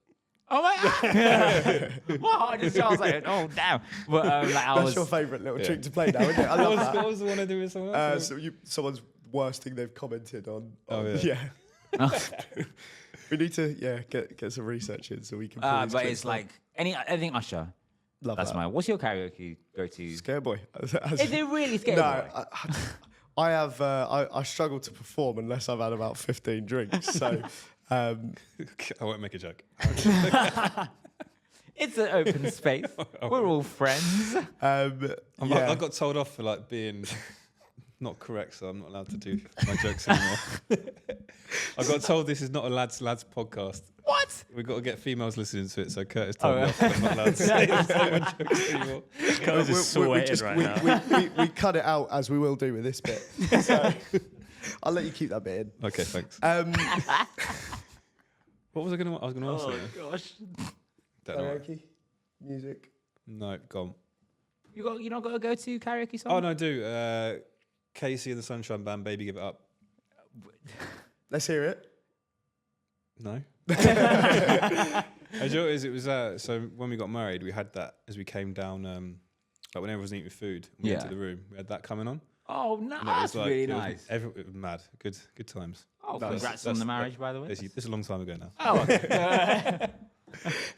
Oh my god! My heart just I was like, oh damn! But like I That's was. your favourite little trick to play now, isn't it? I love that. What was the one I do with someone else? Someone's worst thing they've commented on. yeah. We need to get some research in so we can. pull these But clips it's up. like anything Usher. Love That's that. mine. What's your karaoke go-to? Scareboy. Is it really scary? No, I have. I struggle to perform unless I've had about 15 drinks. So. I won't make a joke. It's an open space. We're all friends. I got told off for like being not correct, so I'm not allowed to do my jokes anymore. I got told this is not a lads podcast. What? We've got to get females listening to it, so Curtis told me off that I'm not allowed to say my jokes anymore. Curtis is sweating right now. We cut it out as we will do with this bit. So I'll let you keep that bit in. Okay, thanks. What was I going to ask? Oh gosh. Don't know. Karaoke, music. No, gone. You not got a go-to karaoke song? Oh no, I do. Casey and the Sunshine Band, Baby Give It Up. Let's hear it. No. I do it is. It was so when we got married, we had that as we came down. Like when everyone was eating food, we went to the room. We had that coming on. Oh no, And it was that's like- really it was nice. It was mad. Good times. Oh, Nice. congrats on the marriage, by the way. This is a long time ago now. Oh, okay.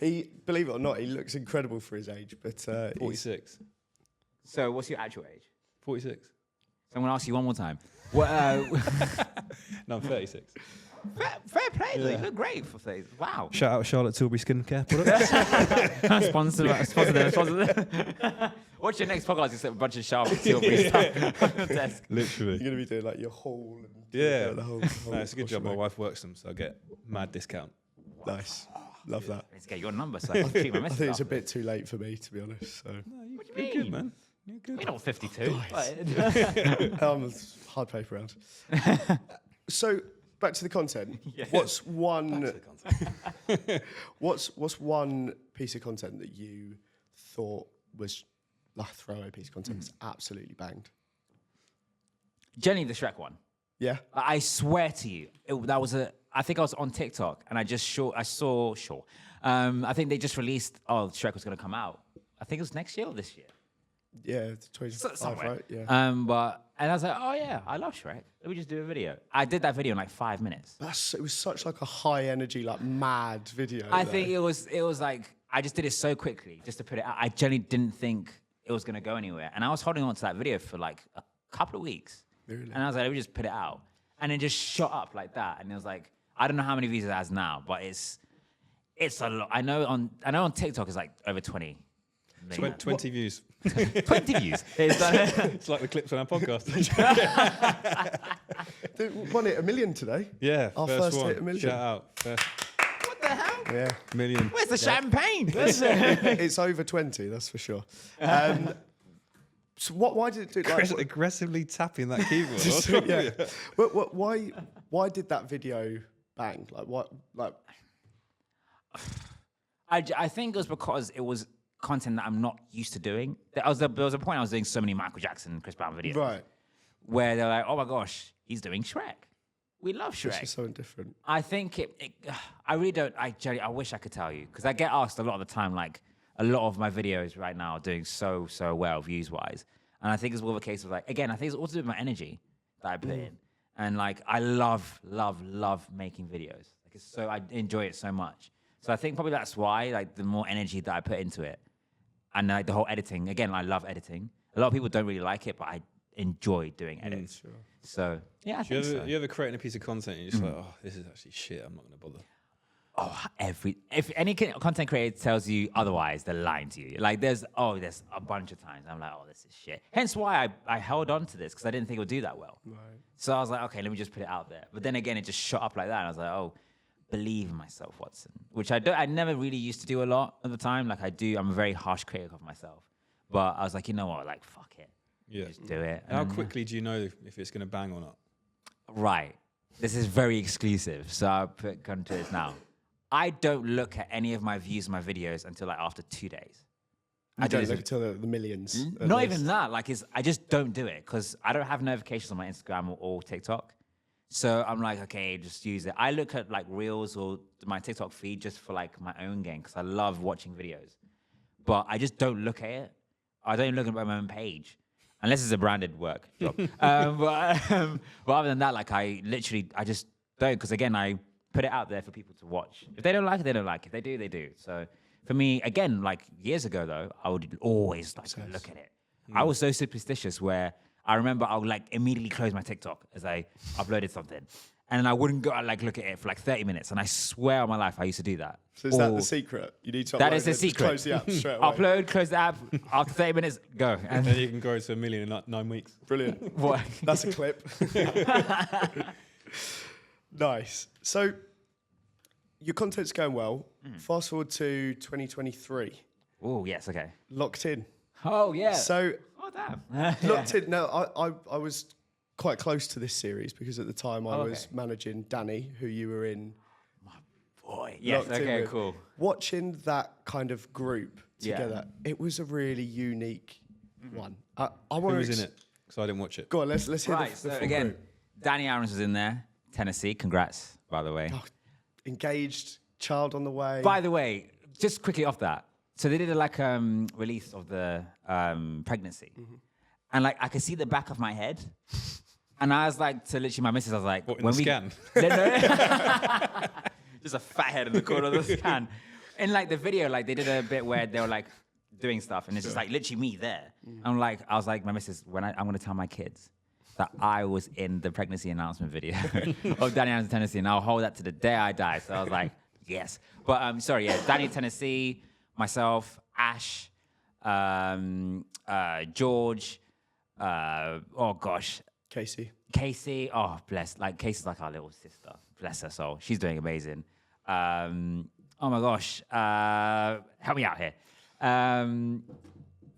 He, believe it or not, he looks incredible for his age, but 46. So what's your actual age? 46. So I'm going to ask you one more time. What, No, I'm 36. fair play. Yeah. You look great for 30. Wow. Shout out Charlotte Tilbury Skincare products. sponsor them. What's your next podcast except a bunch of Charlotte Tilbury stuff on your desk? Literally. you're going to be doing like your haul. And Yeah. the whole No, it's a good job. My shebang. wife works them, so I get mad discount. Nice. Love that. Let's get your number so I can treat my I missus. think it's a after. bit too late for me, to be honest. So What do you You're mean? good, man. You're good. You're not 52. hard paper round. So back to the content. Yeah. What's one? What's one piece of content that you thought was like a throwaway piece of content that's absolutely banged? Jenny the Shrek one. Yeah. I swear to you, I think I was on TikTok and I think they just released, Shrek was going to come out. I think it was next year or this year. Yeah, 25, Somewhere. right? Yeah. And I was like, oh yeah, I love Shrek. Let me just do a video. I did that video in like 5 minutes. It was such like a high energy, like mad video. I think it was like, I just did it so quickly just to put it out. I genuinely didn't think it was going to go anywhere. And I was holding on to that video for like a couple of weeks. Really? And I was like, let me just put it out. And it just shot up like that. And it was like, I don't know how many views it has now, but it's a lot. I know on TikTok it's like over 20 million. 20 views. 20 views. It's like the clips on our podcast. Won it 1 million today. Yeah, Our first hit 1 million. Shout out. First What the hell? Yeah. million. Where's the champagne? It's over 20, that's for sure. So why did it do like, Aggressively tapping that keyboard. What's wrong yeah. with you? Why did that video bang? Like what? Like I think it was because it was content that I'm not used to doing. There was a point I was doing so many Michael Jackson and Chris Brown videos. right. Where they're like, oh my gosh, he's doing Shrek. We love This Shrek. is so different. I think I really don't, Jerry, I wish I could tell you. Because I get asked a lot of the time, like, a lot of my videos right now are doing so well views-wise. And I think it's more of a case of, like, again, I think it's also to do with my energy that I put in. And, like, I love making videos. Like, it's so, I enjoy it so much. So I think probably that's why, like, the more energy that I put into it. And, like, the whole editing. Again, I love editing. A lot of people don't really like it, but I enjoy doing edits. Sure. So, yeah, I think so. You ever creating a piece of content and you're just like, oh, this is actually shit, I'm not going to bother. Oh, if any content creator tells you otherwise, they're lying to you. Like there's a bunch of times I'm like, oh, this is shit. Hence why I held on to this because I didn't think it would do that well. Right. So I was like, okay, let me just put it out there. But then again, it just shot up like that. And I was like, oh, believe in myself, Watson. Which I never really used to do a lot at the time. Like I'm a very harsh critic of myself. But I was like, you know what? Like, fuck it. Yeah. Just do it. How quickly do you know if it's going to bang or not? Right. This is very exclusive. So I'll come to this now. I don't look at any of my views of my videos until like after 2 days. I don't look until the millions. at Not least. even that. Like, I just don't do it because I don't have notifications on my Instagram or TikTok. So I'm like, okay, just use it. I look at like Reels or my TikTok feed just for like my own gain because I love watching videos. But I just don't look at it. I don't look at my own page unless it's a branded work job. But other than that, like I just don't because again, I put it out there for people to watch. If they don't like it, they don't like it. If they do, they do. So for me, again, like years ago though, I would always like look at it. I was so superstitious where I remember I would like immediately close my TikTok as I uploaded something. And then I wouldn't go like look at it for like 30 minutes. And I swear on my life, I used to do that. So is that the secret? You need to That upload is the it, just secret. Close the app straight away. Upload, close the app, after 30 minutes, go. And then you can grow to 1 million in like 9 weeks. Brilliant. What? That's a clip. Nice. So your content's going well. Fast forward to 2023. Oh, yes, okay. Locked in. Oh, yeah. So Oh, damn. locked in. No, I was quite close to this series because at the time I was okay. managing Danny, who you were in. Boy, yes, locked in okay, with. cool. Watching that kind of group Yeah. together, it was a really unique one. I Who want was in it? Because I didn't watch it. Go on, let's hear Right, the so full again, group. Danny AARONS was in there, Tennessee. Congrats, by the way. Oh, engaged, child on the way. By the way, just quickly off that. So they did a like release of the pregnancy. And like I could see the back of my head. And I was like to literally my missus, I was like, What, in the scan? No. Just a fat head in the corner of the scan. in like the video, like they did a bit where they were like doing stuff, and it's just like literally me there. I'm like, I was like, my missus, I'm gonna tell my kids that I was in the pregnancy announcement video of Danny Adams in Tennessee, and I'll hold that to the day I die. So I was like, yes. But sorry, yeah, Danny Tennessee, myself, Ash, George, oh gosh, Casey, oh bless, like Casey's like our little sister, bless her soul. She's doing amazing. Oh my gosh, help me out here.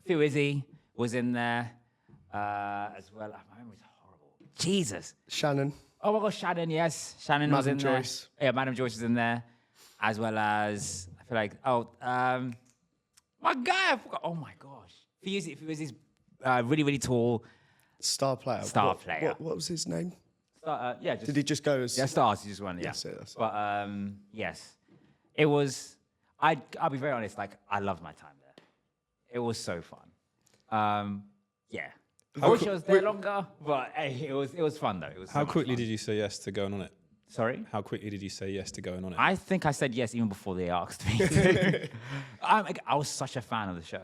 Phil Izzy was in there as well. My memory's horrible. Jesus. Shannon. Oh my gosh, Shannon, yes. Shannon was in Joyce. there. Yeah, Madam Joyce was in there. As well as, I feel like, my guy, I forgot. Oh my gosh. Phil Izzy's really, really tall. Star player. What was his name? Yeah. Just, did he just go as... Yeah, Stars, he just won, yeah. Yes, that's but, yes. It was, I'll be very honest, like, I loved my time there. It was so fun. Yeah. I wish I was there longer, but hey, it was fun, though. It was How quickly did you say yes to going on it? Sorry? How quickly did you say yes to going on it? I think I said yes even before they asked me. I was such a fan of the show.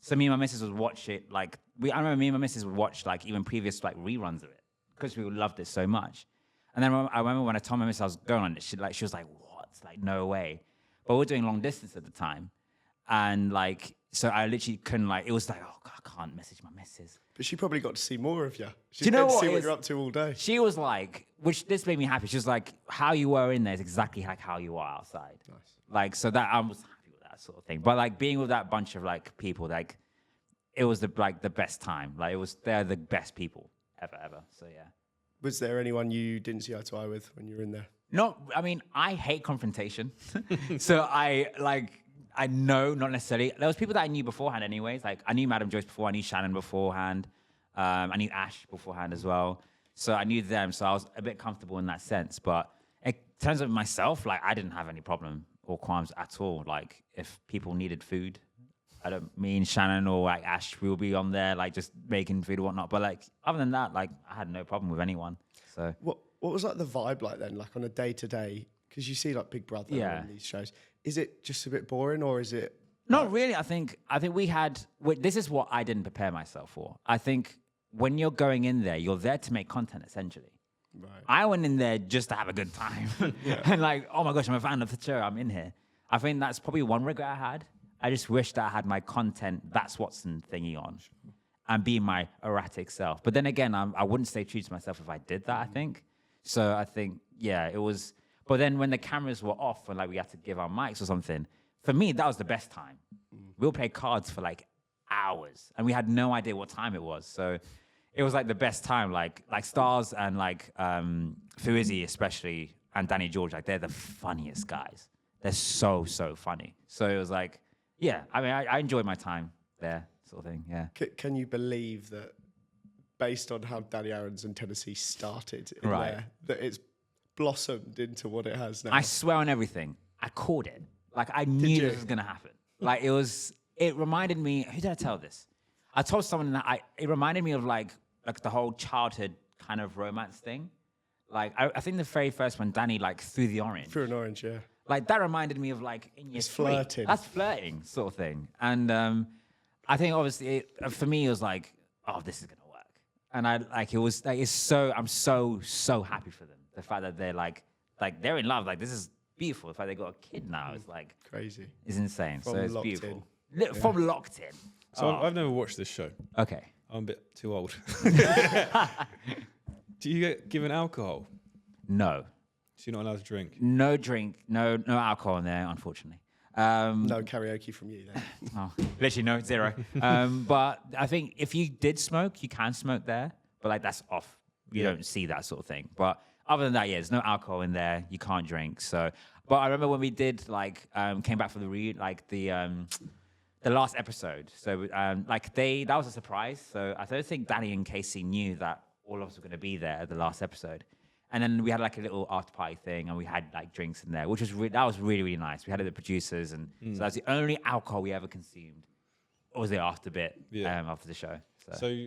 So me and my missus would watch it, like, I remember me and my missus would watch, like, even previous, like, reruns of it, because we loved it so much. And then I remember when I told my missus I was going on it, she was like, what? Like, no way. But we were doing long distance at the time. And, like, so I literally couldn't, like, it was like, oh, God, I can't message my missus. But she probably got to see more of you. She Do you know got to what see what you're up to all day. She was like, this made me happy. She was like, how you were in there is exactly like how you are outside. Nice. Like, so that I was happy with that sort of thing. But like being with that bunch of like people, like it was the best time. Like they're the best people ever. So yeah. Was there anyone you didn't see eye to eye with when you were in there? No, I mean, I hate confrontation. So I know, not necessarily. There was people that I knew beforehand anyways. Like, I knew Madam Joyce before. I knew Shannon beforehand. I knew Ash beforehand as well. So I knew them. So I was a bit comfortable in that sense. But in terms of myself, like, I didn't have any problem or qualms at all. Like, if people needed food, me and Shannon or like Ash, we will be on there, like, just making food or whatnot. But, like, other than that, like, I had no problem with anyone. So What was, like, the vibe like then? Like, on a day-to-day... Because you see, like, Big Brother and these shows. Is it just a bit boring, or is it... Not really. I think we had... This is what I didn't prepare myself for. I think when you're going in there, you're there to make content, essentially. Right. I went in there just to have a good time. And like, oh my gosh, I'm a fan of the show. I'm in here. I think that's probably one regret I had. I just wish that I had my content, ThatsWatson thingy on, and be my erratic self. But then again, I wouldn't stay true to myself if I did that, I think. So I think, yeah, it was... But then when the cameras were off and like we had to give our mics or something, for me, that was the best time. We'll play cards for like hours and we had no idea what time it was. So it was like the best time, like Stars and like Fuizzi especially and Danny George, like they're the funniest guys. They're so funny. So it was like, yeah, I mean, I enjoyed my time there, sort of thing, yeah. Can you believe that based on how Danny AARONS and Tennessee started in there, that it's blossomed into what it has now? I swear on everything, I called it. Like, I knew this was going to happen. Like, it reminded me, who did I tell this? I told someone that it reminded me of like the whole childhood kind of romance thing. Like, I think the very first one, Danny, like, threw the orange. Through an orange, yeah. Like, that reminded me of, like, in year 3. Flirting. That's flirting, sort of thing. And I think, obviously, for me, it was like, oh, this is going to work. And I'm so happy for them. The fact that they're, like they're in love. Like, this is beautiful. The fact they got a kid now is, like... Crazy. It's insane. From so it's locked beautiful. in. From locked in. So I've never watched this show. Okay. I'm a bit too old. Do you get given alcohol? No. So you're not allowed to drink? No drink. No alcohol in there, unfortunately. No karaoke from you then. Oh, literally no, 0. But I think if you did smoke, you can smoke there. But like that's off. You don't see that sort of thing. But other than that, yeah, there's no alcohol in there. You can't drink. So, but I remember when we did came back for the last episode. So that was a surprise. So I don't think Danny and Casey knew that all of us were going to be there at the last episode. And then we had like a little after party thing, and we had like drinks in there, which was that was really, really nice. We had the producers, and so that's the only alcohol we ever consumed. Or was the after bit after the show? So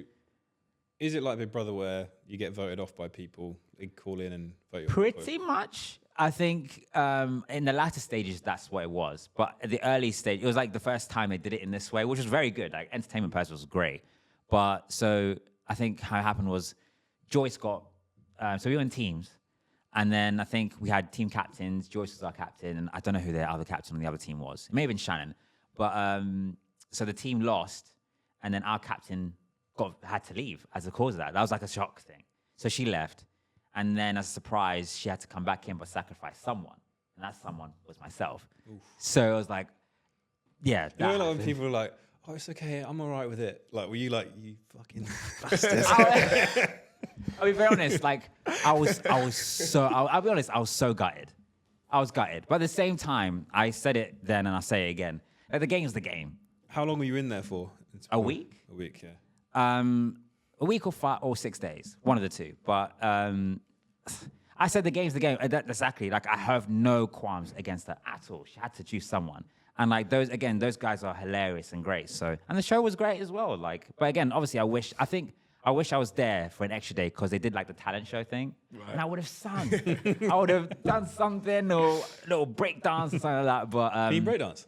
is it like Big Brother where you get voted off by people, they call in and vote you off? Pretty much. I think in the latter stages, that's what it was. But at the early stage, it was like the first time they did it in this way, which was very good. Like entertainment purpose was great. But so I think how it happened was Joyce got, so we were in teams. And then I think we had team captains. Joyce was our captain. And I don't know who the other captain on the other team was. It may have been Shannon. But so the team lost. And then our captain had to leave as a cause of that. That was like a shock thing. So she left. And then as a surprise, she had to come back in but sacrifice someone. And that someone was myself. Oof. So I was like, yeah. You know, like when people are like, oh, it's okay, I'm all right with it. Like, were you like, you fucking bastard? I'll be very honest, like, I'll be honest, I was so gutted. I was gutted. But at the same time, I said it then and I'll say it again. Like, the game's the game. How long were you in there for? A week? A week, yeah. A week or 6 days, one of the two. But I said the game's the game. Exactly. Like I have no qualms against her at all. She had to choose someone, and like those guys are hilarious and great. So and the show was great as well. Like, but again, obviously, I wish I was there for an extra day because they did like the talent show thing, and I would have sung. I would have done something or a little break dance or something like that. But can you break dance?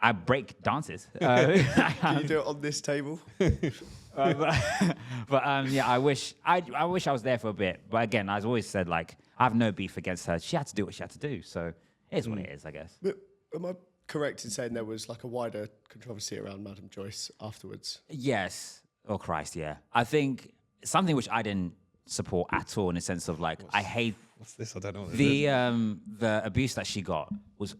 I break dances. Can you do it on this table? Yeah, I wish I was there for a bit. But again, as I always said, like I have no beef against her. She had to do what she had to do. So it is what it is, I guess. But am I correct in saying there was like a wider controversy around Madam Joyce afterwards? Yes. Oh Christ, yeah. I think something which I didn't support at all in the sense of like I hate. What's this? I don't know. What this is. The abuse that she got was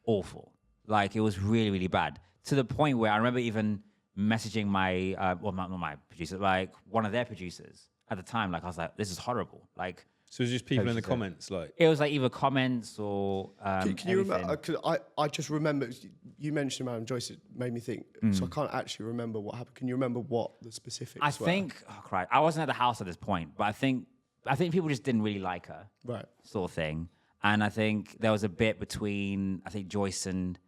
awful. Like it was really, really bad to the point where I remember even messaging my, not my producer, like one of their producers at the time. Like I was like, this is horrible. Like, so it was just people in the comments, like it was like either comments or. Can you remember? Cause I just remember you mentioned Madam Joyce. It made me think. So I can't actually remember what happened. Can you remember what the specifics were? I think. Oh Christ! I wasn't at the house at this point, but I think people just didn't really like her, right? Sort of thing. And I think there was a bit between Joyce and.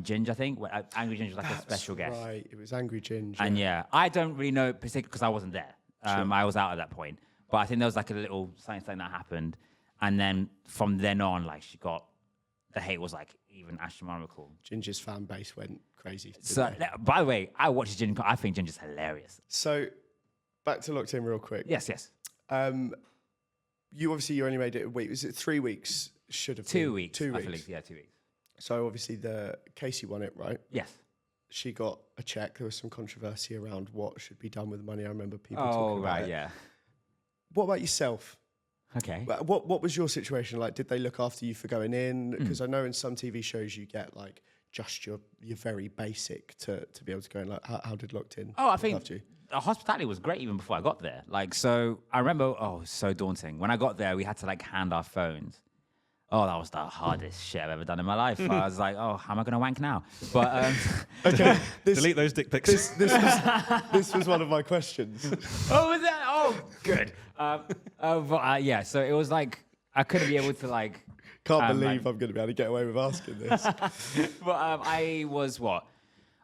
Ginger, I think. Angry Ginger was like a special guest. Right, it was Angry Ginger. And yeah, I don't really know particularly because I wasn't there. I was out at that point. But I think there was like a little something that happened. And then from then on, like the hate was like even astronomical.Ginger's fan base went crazy. So, by the way, I watched Ginger. I think Ginger's hilarious. So, back to Locked In real quick. Yes. You only made it a week. Was it 3 weeks? Should have 2 weeks. 2 weeks. I believe, yeah, 2 weeks. So obviously Casey won it, right? Yes. She got a check. There was some controversy around what should be done with the money. I remember people talking about it. Yeah. What about yourself? Okay. What was your situation like? Did they look after you for going in? Because I know in some TV shows you get like just your very basic to be able to go in. Like how did Locked In? Oh, I think the hospitality was great even before I got there. Like so, I remember. Oh, it was so daunting. When I got there, we had to like hand our phones. Oh, that was the hardest shit I've ever done in my life. I was like, oh, how am I going to wank now? But okay, delete those dick pics. This was one of my questions. Oh, was that? Oh, good. Yeah, so it was like I couldn't be able to like. Can't believe I'm going to be able to get away with asking this. But I was what?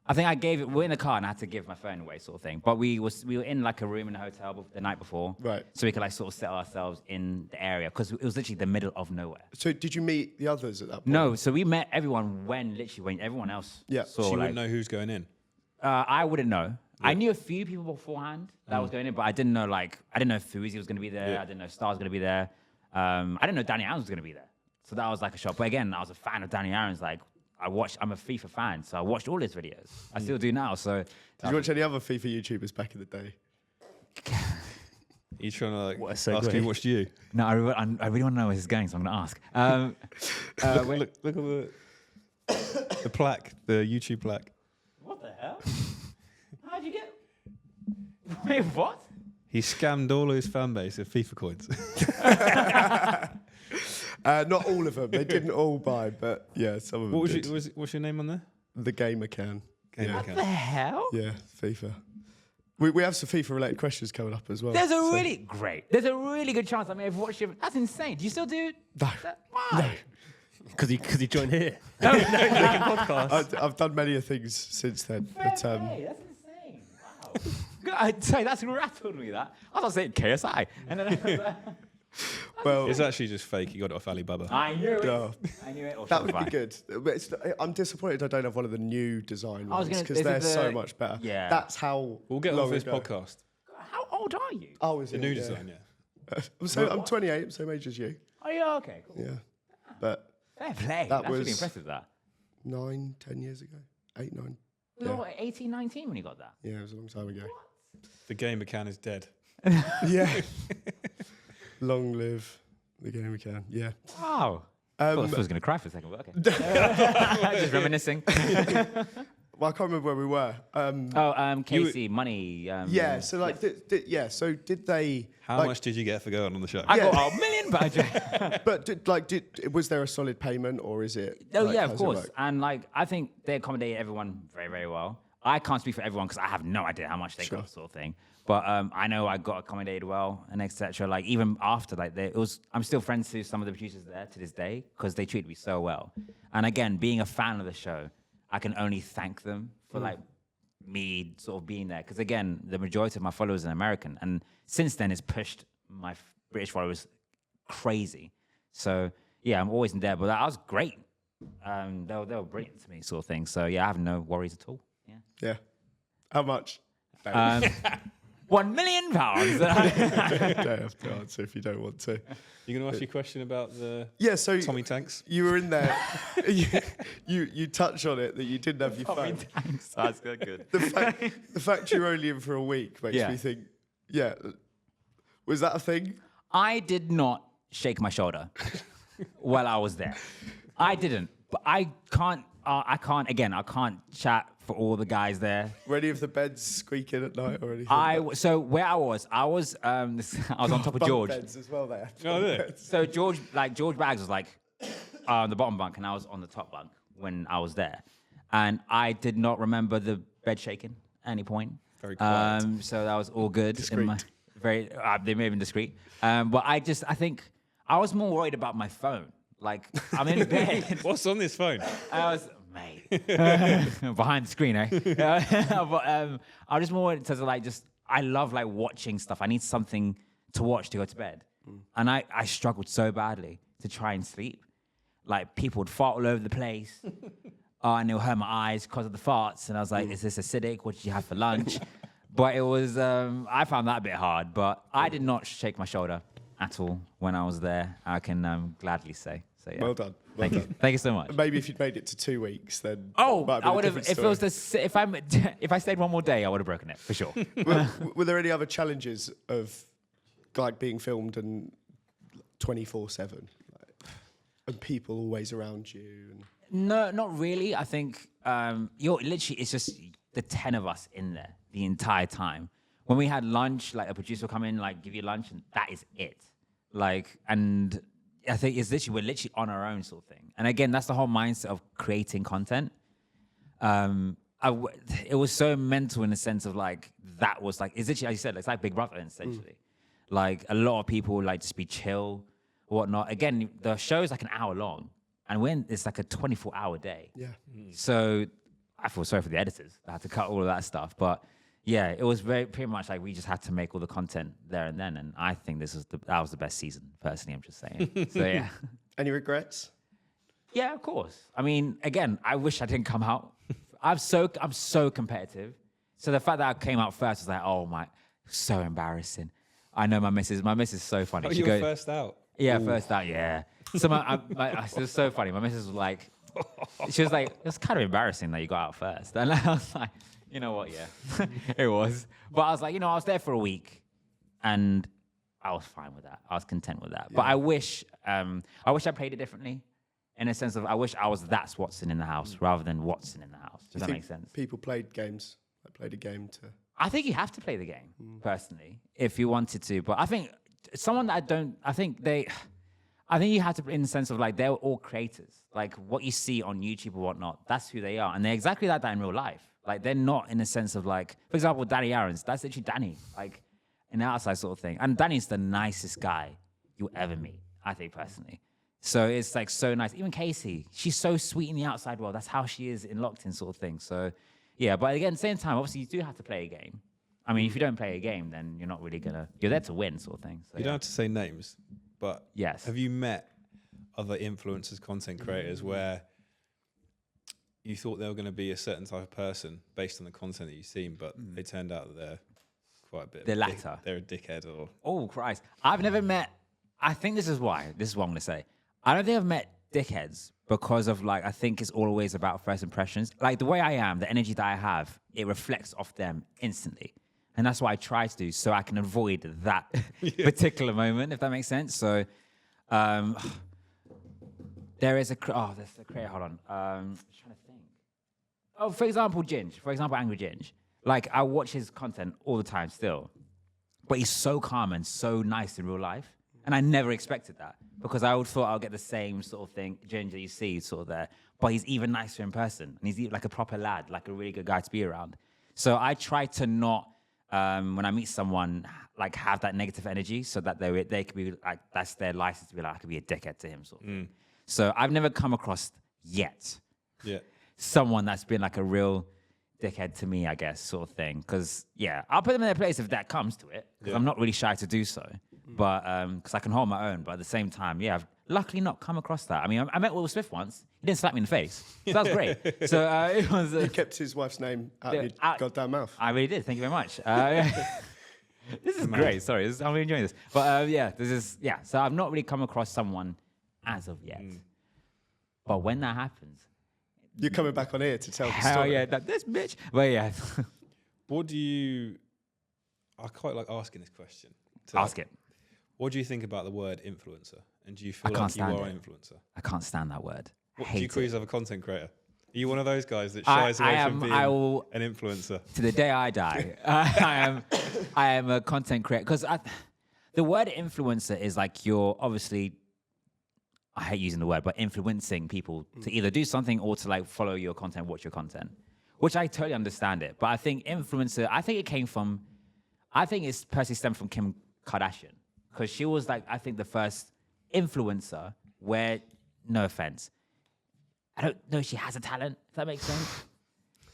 I think I gave it. We're in the car and I had to give my phone away, sort of thing. But we were in like a room in a hotel the night before, right? So we could like sort of settle ourselves in the area because it was literally the middle of nowhere. So did you meet the others at that point? No, so we met everyone when everyone else. Yeah, saw, so you wouldn't know who's going in. I wouldn't know. Yeah. I knew a few people beforehand that was going in, but I didn't know if Fuzi was going to be there. Yeah. I didn't know Star was going to be there. I didn't know Danny Aaron's was going to be there. So that was like a shock. But again, I was a fan of Danny Aaron's. Like I'm a FIFA fan, so I watched all his videos. I still do now. So did you watch any other FIFA YouTubers back in the day? Are you trying to ask who watched you? No, I really want to know where this is going, so I'm going to ask. Look at the plaque, the YouTube plaque. What the hell? How'd you get? Wait, what? He scammed all of his fan base of FIFA coins. Not all of them. They didn't all buy, but yeah, some of them did. What's your name on there? The Gamer Can. What the hell? Yeah, FIFA. We have some FIFA-related questions coming up as well. There's a really good chance I may have watched it. That's insane. Do you still do No. Why? No. Because he joined here. No, making podcasts. I've done many things since then. But, that's insane. Wow. I'd say that's rattled me, that. I was saying KSI. And then Well, It's actually just fake. You got it off Alibaba. I knew it. yeah, I knew it. Or that would be Shopify. good. But I'm disappointed I don't have one of the new design I was ones gonna- because is it they're the- so much better. Yeah. That's how. We'll get long off this ago. podcast. How old are you? I was The in, new yeah. design, yeah. I'm 28, I'm same age as you. Oh, yeah, okay, cool. Yeah, but Fair play. That That's really was- impressive, that. 9, 10 years ago, 8, 9. You were what, 18, 19 when you got that? Yeah, it was a long time ago. The game McCann is dead. Yeah. Long live the game we can. Yeah. Wow. I thought I was going to cry for a second, but okay. Just reminiscing. Well, I can't remember where we were. Casey, money. Yeah. So like, so did they? How like, much did you get for going on the show? I Yeah. got a million budget. But was there a solid payment or is it? Oh like, yeah, how of does it course. work? And like, I think they accommodated everyone very, very well. I can't speak for everyone because I have no idea how much they got, sort of thing. But I know I got accommodated well and etc. Like even after, like I'm still friends to some of the producers there to this day because they treated me so well. And again, being a fan of the show, I can only thank them for like me sort of being there. Because again, the majority of my followers are American, and since then it's pushed my British followers crazy. So yeah, I'm always in there. But that was great. They were brilliant to me, sort of thing. So yeah, I have no worries at all. Yeah. Yeah. How much? £1 million. Don't have to answer if you don't want to. You going to ask you a question about the Yeah. So Tommy Tanks? you were in there. you touch on it that you didn't have your phone. Thanks. That's good. The fact you're only in for a week makes Yeah. me think. Yeah. Was that a thing? I did not shake my shoulder while I was there. I didn't. But I can't. I can't chat for all the guys there. Were any of the beds squeaking at night or anything? So where I was on top of Bunk George. beds as well there. Oh, really? So George Bags was like on the bottom bunk, and I was on the top bunk when I was there, and I did not remember the bed shaking at any point. Very quiet. So that was all good. Discreet. They may have been discreet, but I think I was more worried about my phone. Like I'm in bed. What's on this phone? I was, mate, behind the screen, eh? But I just more to like I love like watching stuff. I need something to watch to go to bed, and I struggled so badly to try and sleep. Like people would fart all over the place, and it'll hurt my eyes because of the farts. And I was like, is this acidic? What did you have for lunch? But it was I found that a bit hard. But I did not shake my shoulder at all when I was there. I can gladly say. So yeah. Well done. Thank you. Thank you so much. Maybe if you'd made it to 2 weeks, then. Oh, might I been a would have. different If it story. was if I stayed one more day, I would have broken it for sure. Were there any other challenges of like being filmed and 24/7, and people always around you? And No, not really. I think you're literally. It's just the 10 of us in there the entire time. When we had lunch, like a producer will come in, like give you lunch, and that is it. Like, and I think it's literally we're literally on our own sort of thing. And again, that's the whole mindset of creating content. It was so mental in the sense of like that was like it's literally as you said, it's like Big Brother essentially. Like a lot of people would like just be chill, whatnot. Again, the show is like an hour long, and it's like a 24-hour day. yeah, So I feel sorry for the editors that had to cut all of that stuff, but. Yeah, it was pretty much like we just had to make all the content there and then, and I think that was the best season. Personally, I'm just saying. So yeah, any regrets? yeah, of course. I mean, again, I wish I didn't come out. I'm so competitive. So the fact that I came out first was like, oh my, so embarrassing. I know my missus is so funny. Oh, She you were goes, first out. yeah, first out, yeah. So it was so funny. My missus was like, it's kind of embarrassing that you got out first. And I was like, you know what? Yeah, it was. But I was like, I was there for a week, and I was fine with that. I was content with that. But I wish I played it differently, in a sense of I wish I was ThatsWatson in the house rather than Watson in the house. Does that make sense? People played games. I played a game to. I think you have to play the game personally if you wanted to. But I think someone that I don't. I think you have to, in the sense of like they're all creators. Like what you see on YouTube or whatnot, that's who they are, and they're exactly like that in real life. Like they're not in the sense of like, for example, Danny AARONS. That's literally Danny, like in the outside sort of thing. And Danny's the nicest guy you'll ever meet, I think personally. So it's like so nice. Even Casey, she's so sweet in the outside world. That's how she is in locked in sort of thing. So yeah, but again, at the same time, obviously you do have to play a game. I mean, if you don't play a game, then you're not really you're there to win sort of thing. So, You don't have to say names. but Yes. have you met other influencers, content creators, where you thought they were going to be a certain type of person based on the content that you've seen, but they turned out that they're quite a bit. The latter. They're a dickhead, or Oh Christ! I've never met. I think this is why. This is what I'm gonna say. I don't think I've met dickheads because of like. I think it's always about first impressions. Like the way I am, the energy that I have, it reflects off them instantly, and that's what I try to do so I can avoid that particular moment, if that makes sense. So, there is a. There's a creator. Hold on. I'm trying to think. Oh, for example, Ginge. For example, Angry Ginge. Like I watch his content all the time still. But he's so calm and so nice in real life. And I never expected that because I would thought I'll get the same sort of thing, Ginger you see sort of there. But he's even nicer in person. And he's like a proper lad, like a really good guy to be around. So I try to not, when I meet someone, like have that negative energy so that they could be like, that's their license to be like, I could be a dickhead to him sort of thing. So I've never come across yet someone that's been like a real dickhead to me, I guess, sort of thing. Because, yeah, I'll put them in their place if that comes to it. Because I'm not really shy to do so. But, because I can hold my own. But at the same time, yeah, I've luckily not come across that. I mean, I met Will Smith once. He didn't slap me in the face. So that was great. So it was... You kept his wife's name out of your goddamn mouth. I really did. Thank you very much. This is great. Sorry, I'm really enjoying this. But, so I've not really come across someone as of yet. But when that happens... You're coming back on here to tell the Hell story. yeah, this bitch. But yeah. what do you? I quite like asking this question. Ask it. What do you think about the word influencer? And do you feel I like can't you stand are it. an influencer? I can't stand that word. What, I do you hate call it. yourself a content creator? Are you one of those guys that shies away from being an influencer? To the day I die, I am a content creator. Because the word influencer is like you're obviously, I hate using the word, but influencing people to either do something or to like follow your content, watch your content, which I totally understand it. But I think influencer, I think it's personally stemmed from Kim Kardashian. Because she was like, I think the first influencer where, no offense, I don't know if she has a talent, if that makes sense.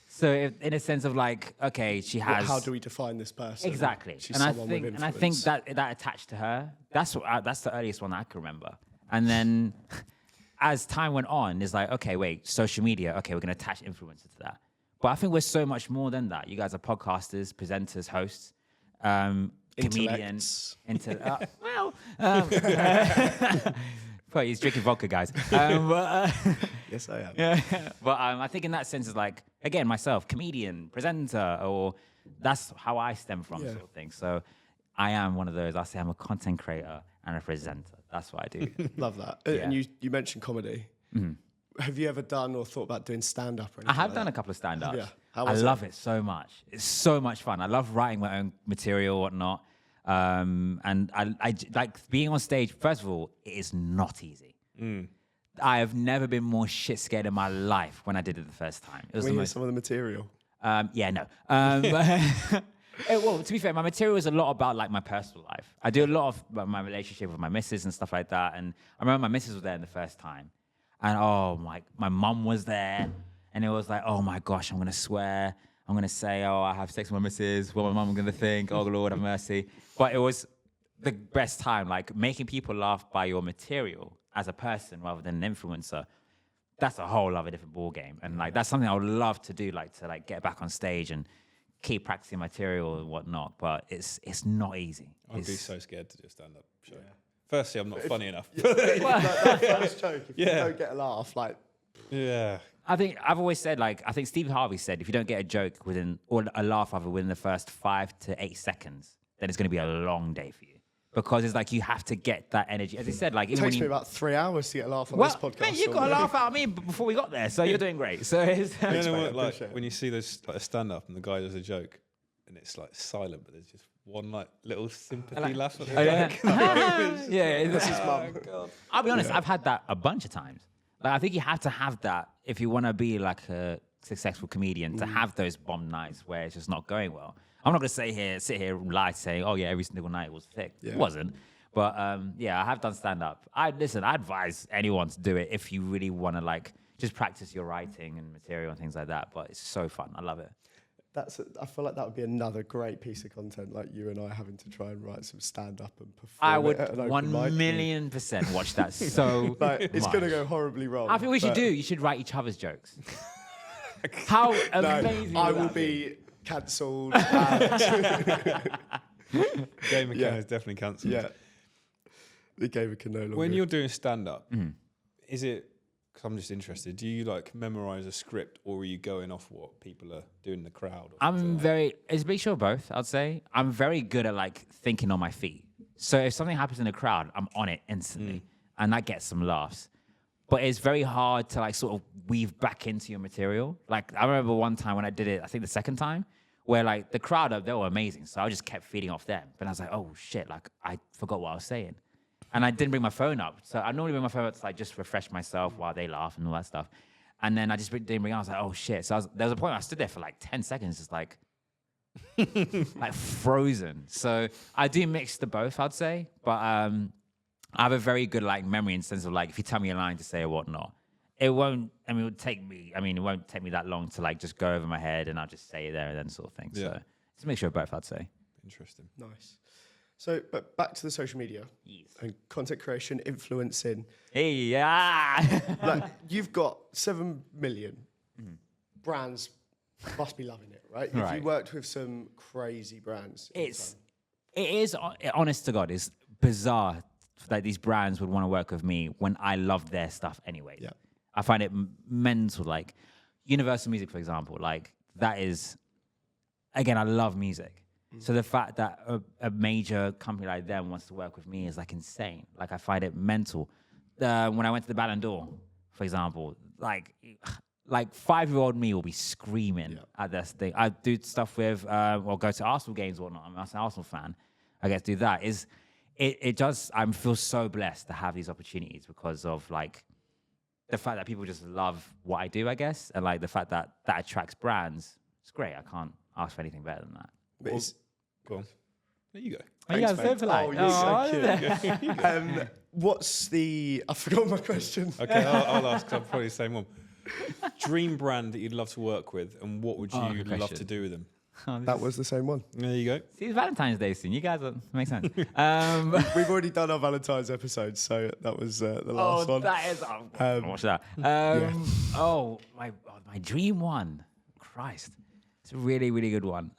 So in a sense of like, okay, she has... How do we define this person? Exactly. She's someone with influence. And I think that attached to her, that's the earliest one that I can remember. And then as time went on, it's like, okay, wait, social media, okay, we're going to attach influencers to that. But I think we're so much more than that. You guys are podcasters, presenters, hosts, comedians. Well, he's drinking vodka, guys. Yes, I am. Yeah. But I think in that sense, it's like, again, myself, comedian, presenter, or that's how I stem from sort of thing. So I am one of those. I say I'm a content creator and a presenter. That's what I do. Love that. Yeah. And you mentioned comedy. Have you ever done or thought about doing stand-up or anything I have like done that? a couple of stand-ups. Yeah. How I was love it so much. It's so much fun. I love writing my own material, whatnot. And I like being on stage. First of all, it is not easy. I have never been more shit scared in my life when I did it the first time. It was Can the we hear most. some of the material? Yeah, no. Well, to be fair, my material is a lot about like my personal life. I do a lot of my relationship with my missus and stuff like that. And I remember my missus was there the first time, and my mum was there, and it was like, oh my gosh, I'm gonna swear, I'm gonna say, oh, I have sex with my missus. What my mum gonna think? Oh Lord have mercy. But it was the best time, like making people laugh by your material as a person rather than an influencer. That's a whole other different ball game, and like that's something I would love to do, like to like get back on stage and keep practicing material and whatnot. But it's not easy. I'd be so scared to do a stand-up show. Firstly, I'm not funny enough. That first joke, if you Yeah. don't get a laugh, like... Yeah. I think I've always said, like, I think Steve Harvey said, if you don't get a joke or a laugh rather within the first 5 to 8 seconds, then it's going to be a long day for you. Because it's like you have to get that energy. As he said, like... It takes me about 3 hours to get a laugh on well, this podcast. man, you got a laugh out of me before we got there, so you're doing great. So it's... You know mate, what, I like appreciate it. when you see those like a stand-up and the guy does a joke and it's like silent, but there's just one like little sympathy laugh at the back. Yeah, this is mum. I'll be honest, I've had that a bunch of times. Like, I think you have to have that if you want to be like a successful comedian, to have those bomb nights where it's just not going well. I'm not going to sit here and lie saying, oh yeah, every single night was thick. Yeah. It wasn't. But yeah, I have done stand-up. I advise anyone to do it if you really want to like just practice your writing and material and things like that. But it's so fun. I love it. I feel like that would be another great piece of content, like you and I having to try and write some stand-up and perform. I it would at an open 1,000,000% watch that so like, it's much. going to go horribly wrong. I think we should but- do. You should write each other's jokes. How No, amazing! I would will that be cancelled. Game of Yeah. is definitely cancelled. Yeah. The game can no longer. When you're doing stand up, Mm-hmm. is it? Because I'm just interested. Do you like memorize a script, or are you going off what people are doing in the crowd? Or something I'm like very. It's a mixture of both. I'd say I'm very good at like thinking on my feet. So if something happens in the crowd, I'm on it instantly, and that gets some laughs. But it's very hard to like sort of weave back into your material. Like I remember one time when I did it, I think the second time, where like the crowd, they were amazing. So I just kept feeding off them. But I was like, oh shit, like I forgot what I was saying. And I didn't bring my phone up. So I normally bring my phone up to like just refresh myself while they laugh and all that stuff. And then I just didn't bring it. I was like, oh shit. So there was a point where I stood there for like 10 seconds, just like, like frozen. So I do mix the both, I'd say. But I have a very good like memory in the sense of like, if you tell me a line to say or whatnot, it won't take me that long to like just go over my head and I'll just say it there and then sort of thing. Yeah. So it's a mixture of both, I'd say. Interesting. Nice. So, but back to the social media and content creation, influencing. Hey, yeah. Like, you've got 7 million brands must be loving it, right? If Right. you worked with some crazy brands. in It time. is, honest to God, it's bizarre that these brands would want to work with me when I love their stuff anyway. Yeah. I find it mental. Like Universal Music, for example, like that is, again, I love music. So the fact that a major company like them wants to work with me is like insane. Like I find it mental. When I went to the BALLON d'Or, for example, like 5-year-old me will be screaming at this thing. I do stuff with, or go to Arsenal games or whatnot. I'm an Arsenal fan. I get to do that. It does, I feel so blessed to have these opportunities because of like the fact that people just love what I do, I guess. And like the fact that attracts brands. It's great. I can't ask for anything better than that. But it's- Go on. There you go. Oh, yeah, Thanks, so mate. polite. Oh, you're so cute. What's the... I forgot my question. Okay, I'll ask. 'Cause I'm probably the same one. Dream brand that you'd love to work with, and what would you good love question. to do with them? That was the same one. There you go. See, it's Valentine's Day soon. You guys makes sense. We've already done our Valentine's episode, so that was the last one. That is. Watch that. Oh, my dream one. Christ, it's a really, really good one.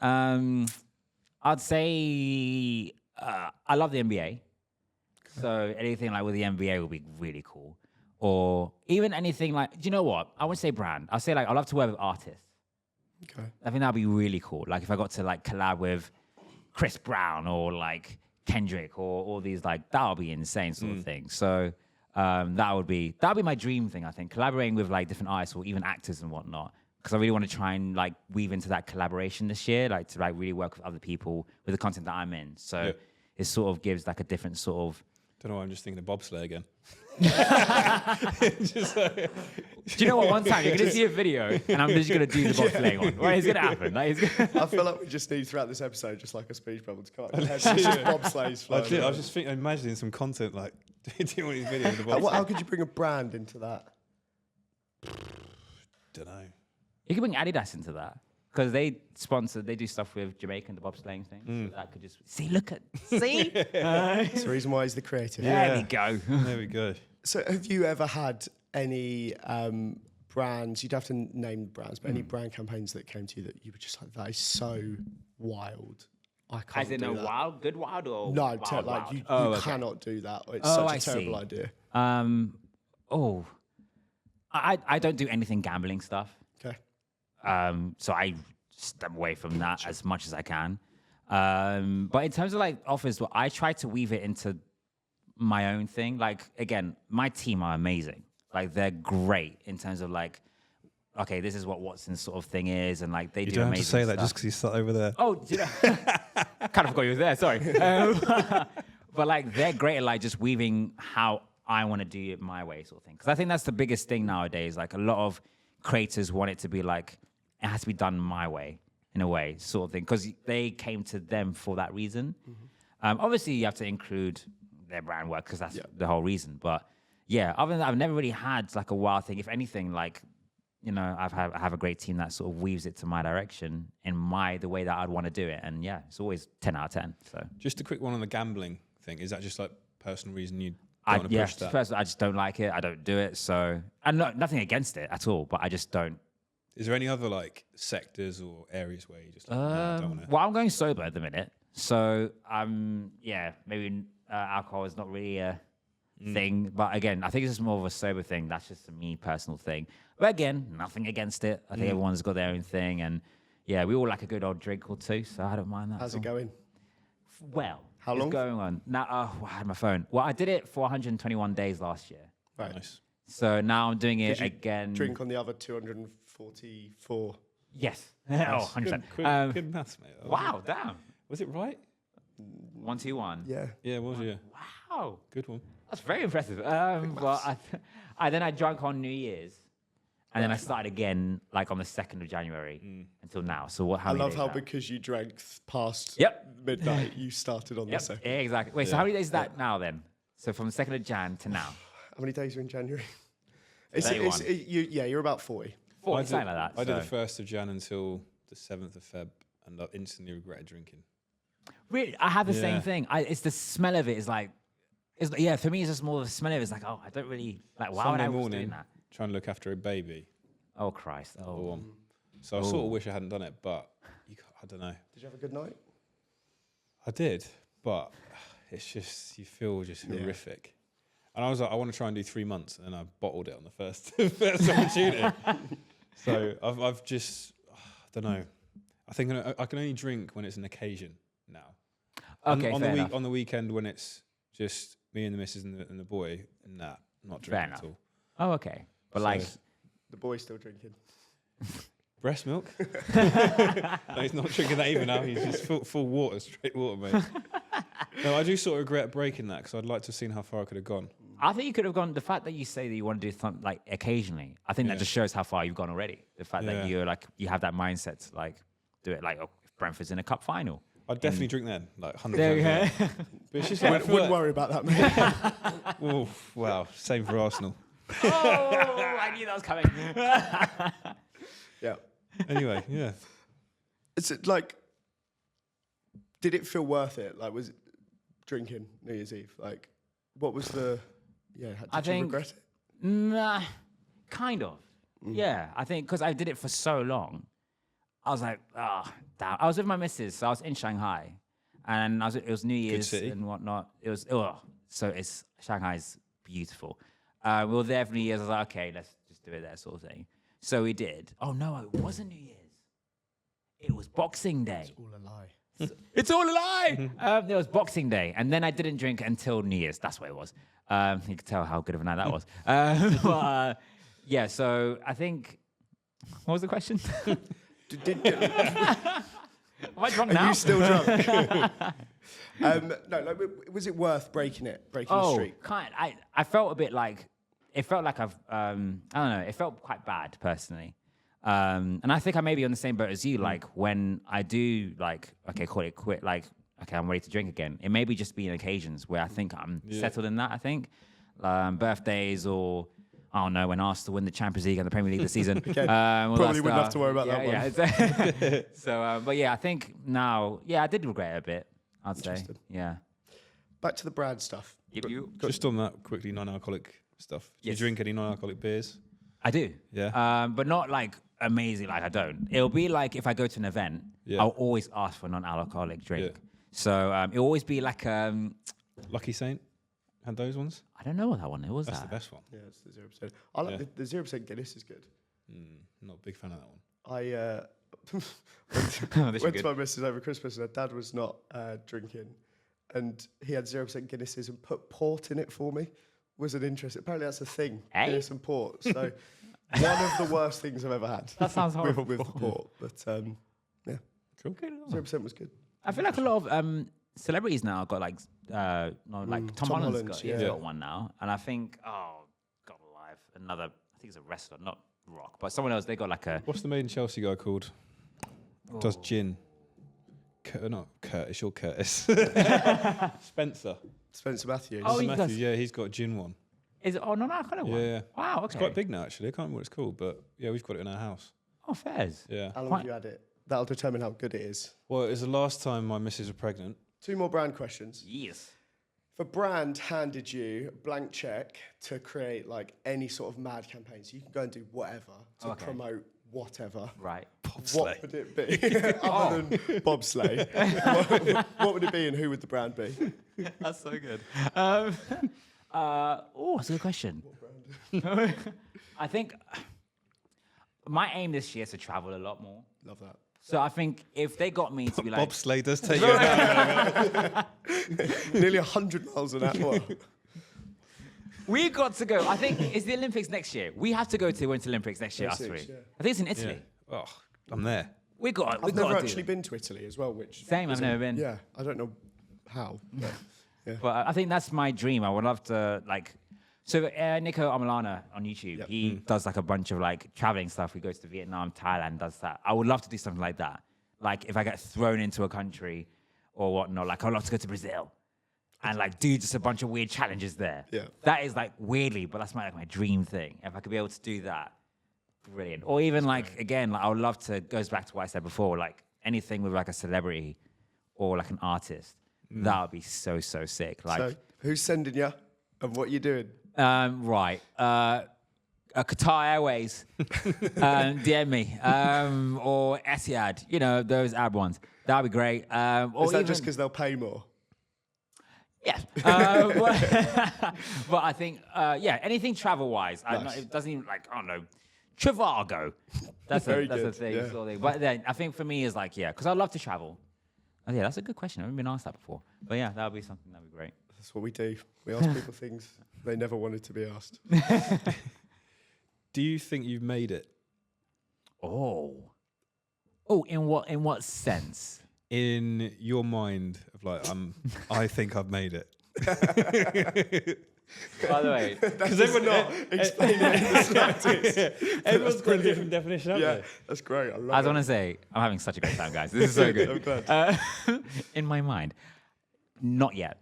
I'd say I love the NBA. So anything like with the NBA would be really cool. Or even anything like, do you know what? I wouldn't say brand. I'll say like, I love to work with artists. Okay. I think that'd be really cool. Like if I got to like collab with Chris Brown or like Kendrick or all these, like that would be insane sort of thing. So that'd be my dream thing, I think. Collaborating with like different artists or even actors and whatnot. Because I really want to try and like weave into that collaboration this year, like to like really work with other people with the content that I'm in. So it sort of gives like a different sort of. Don't know why I'm just thinking of bobsleigh again. Do you know what? One time you're gonna see a video, and I'm just gonna do the bobsleighing one. Right, it's gonna happen. Like, I feel like we just need throughout this episode just like a speech bubble to come out. It's just bobsleighs I flying. was just imagining some content like doing one of these videos of the bobsleigh. How could you bring a brand into that? Don't know. you can bring Adidas into that because they do stuff with Jamaican, the bobsleighing thing. So that could just see It's the reason why he's the creative. there we go. There we go. So have you ever had any brands, you'd have to name brands, but any brand campaigns that came to you that you were just like, that is so wild. I can't As in do a that. wild, good wild or No, wild, like wild? you Okay. cannot do that. It's Oh, such I a terrible see. idea. I don't do anything gambling stuff. Okay. So I step away from that as much as I can. But in terms of like offers, well, I try to weave it into my own thing. Like, again, my team are amazing. Like, they're great in terms of like, okay, this is what Watson's sort of thing is. And like, they You do don't have amazing to say stuff. that just because you sat over there. Oh, did I? Kind of forgot you were there. Sorry. But like, they're great at like just weaving how I want to do it my way, sort of thing. Because I think that's the biggest thing nowadays. Like, a lot of creators want it to be like, it has to be done my way, in a way, sort of thing. Because they came to them for that reason. Obviously, you have to include their brand work because that's the whole reason. But yeah, other than that, I've never really had like a wild thing. If anything, like, you know, I have a great team that sort of weaves it to my direction in the way that I'd want to do it. And yeah, it's always 10 out of 10. So just a quick one on the gambling thing. Is that just like personal reason you don't want to push that? Personally, I just don't like it. I don't do it. So, and nothing against it at all, but I just don't. Is there any other like sectors or areas where you just like, no, I don't want to? Well, I'm going sober at the minute. So maybe alcohol is not really a thing. But again, I think it's just more of a sober thing. That's just a me personal thing. But again, nothing against it. I think everyone's got their own thing. And yeah, we all like a good old drink or two. So I don't mind that. How's it going? Well, how long? It's going on. Now, I had my phone. Well, I did it for 121 days last year. Right. Nice. So now I'm doing it Did you again. drink on the other 244. Yes. Oh, 100%. Good maths, mate. Wow, damn. Was it right? 121. Yeah. Yeah, it was, yeah. Wow. Good one. That's very impressive. Well, then I drank on New Year's. And then I started again, like on the 2nd of January until now. So I love how days because you drank past Yep. midnight, you started on the Yep, 2nd. exactly. Wait, so how many days is that now then? So from the 2nd of Jan to now? How many days are in January? 31. You're about 40. 40, something like that. I did the 1st of Jan until the 7th of Feb, and I instantly regretted drinking. Really, I have the same Yeah. thing. It's the smell of it is like, yeah, for me it's just more the smell of it. It's like, oh, I don't really, like, why would Sunday I was morning, doing that? trying to look after a baby. Oh, Christ. Oh. So I sort of wish I hadn't done it, but I don't know. Did you have a good night? I did, but it's just, you feel just horrific. And I was like, I want to try and do 3 months, and then I bottled it on the first opportunity. So I've just, I don't know. I think I can only drink when it's an occasion now. Okay, On the weekend when it's just me and the missus and the boy, nah, not drinking at all. Oh, okay. But So- like, The boy's still drinking. Breast milk? No, he's not drinking that either now. He's just full water, straight water, mate. No, I do sort of regret breaking that because I'd like to have seen how far I could have gone. I think you could have gone. The fact that you say that you want to do something like occasionally, I think that just shows how far you've gone already. The fact that you're like you have that mindset to like do it. Like, if Brentford's in a cup final, I'd definitely drink then, like 100%. there you yeah. go. But it's just like, I feel Wouldn't like, worry about that, mate. oof, wow, same for Arsenal. Oh, I knew that was coming. Yeah. Anyway, yeah. It's like, did it feel worth it? Like, was it drinking New Year's Eve? Like, what was the, did you regret it? Nah, kind of. Yeah, I think because I did it for so long, I was like, damn. I was with my missus, so I was in Shanghai, and it was New Year's city. and whatnot. It was Shanghai's beautiful. We were there for New Year's. I was like, okay, let's just do it there, sort of thing. So we did. Oh no, it wasn't New Year's. It was Boxing Day. All a lie. It's all a lie. It was Boxing Day, and then I didn't drink until New Year's. That's what it was. You could tell how good of a night that was. Yeah. So I think. What was the question? Am I drunk now? Are you still drunk? No, like, was it worth breaking the streak? I felt a bit like it felt like I don't know. It felt quite bad personally. And I think I may be on the same boat as you. Like when I do like, okay, call it quit. Like, okay, I'm ready to drink again. It may be just being occasions where I think I'm settled in that. I think birthdays or I don't know when Arsenal win the Champions League and the Premier League this season. Probably wouldn't have to worry about that one. Yeah. So, but yeah, I think now, I did regret it a bit. I'd say, yeah. Back to the Brad stuff. Just on that quickly, non-alcoholic stuff. Do you drink any non-alcoholic beers? I do. Yeah. But not like amazing. Like I don't. It'll be like if I go to an event, I'll always ask for a non-alcoholic drink. Yeah. So it'll always be like Lucky Saint had those ones. I don't know what that one was. That's the best one. Yeah, it's the 0%. I like the 0% Guinness is good. Not a big fan of that one. I went to my missus over Christmas and her dad was not drinking, and he had 0% Guinnesses and put port in it for me. Was an interest. Apparently that's a thing. Hey? Guinness and port. So one of the worst things I've ever had. That sounds horrible. with the port, but yeah, Cool. 0% was good. I feel like a lot of celebrities now have got like Tom Holland's got one now, and I think God alive, another. I think it's a wrestler, not Rock, but someone else. They got like a. What's the made in Chelsea guy called? Does gin? Not Curtis. You're Curtis. Spencer. Spencer Matthews. Oh, he Matthews. does. Yeah, he's got a gin one. Is it? Oh, no, I kind of Yeah. Wow, okay. It's quite big now, actually. I can't remember what it's called, but yeah, we've got it in our house. Oh, fairs. Yeah. How long Quite- have you had it? That'll determine how good it is. Well, it was the last time my missus was pregnant. 2 more brand questions. Yes. If a brand handed you a blank check to create like any sort of mad campaign, so you can go and do whatever to Okay. promote whatever, Right. what would it be? Other than bobsleigh, what would it be and who would the brand be? That's so good. That's a good question. I think my aim this year is to travel a lot more. Love that. So I think if they got me to be like, Bobsleigh does take you out. Nearly 100 miles an hour. we got to go. I think it's the Olympics next year. We have to go to the Winter Olympics next year, us 26, three. yeah. I think it's in Italy. Yeah. Oh, I'm there. We got. I've never actually been to Italy as well, which Same, I've isn't- never been. Yeah, I don't know how. But But I think that's my dream. I would love to like. So Nico Amalana on YouTube, Yep. he does like a bunch of like traveling stuff. He goes to Vietnam, Thailand, does that. I would love to do something like that. Like if I get thrown into a country or whatnot, like I'd love to go to Brazil and like do just a bunch of weird challenges there. Yeah. That is like weirdly, but that's my dream thing. If I could be able to do that, brilliant. Or even like again, like I would love to. Goes back to what I said before, like anything with like a celebrity or like an artist. That would be so sick. Like. so, who's sending you, and what you doing? Right. Qatar Airways, DM me, or Etihad. You know those Arab ones. That'd be great. Or Is that even, just because they'll pay more? Yeah. But I think anything travel wise. Nice. It doesn't even like I don't know. Trivago. That's Very the good, thing. yeah. Sort of thing. But then I think for me is like because I love to travel. Oh, yeah, that's a good question. I haven't been asked that before. But yeah, that would be something that would be great. That's what we do. We ask people things they never wanted to be asked. Do you think you've made it? Oh, in what sense? In your mind of like, I think I've made it. By the way, Because everyone not explaining it in the slightest. everyone's got a different definition, haven't Yeah, they? that's great. I love I just it. want to say I'm having such a great time, guys. This is so I'm good. glad. In my mind, not yet.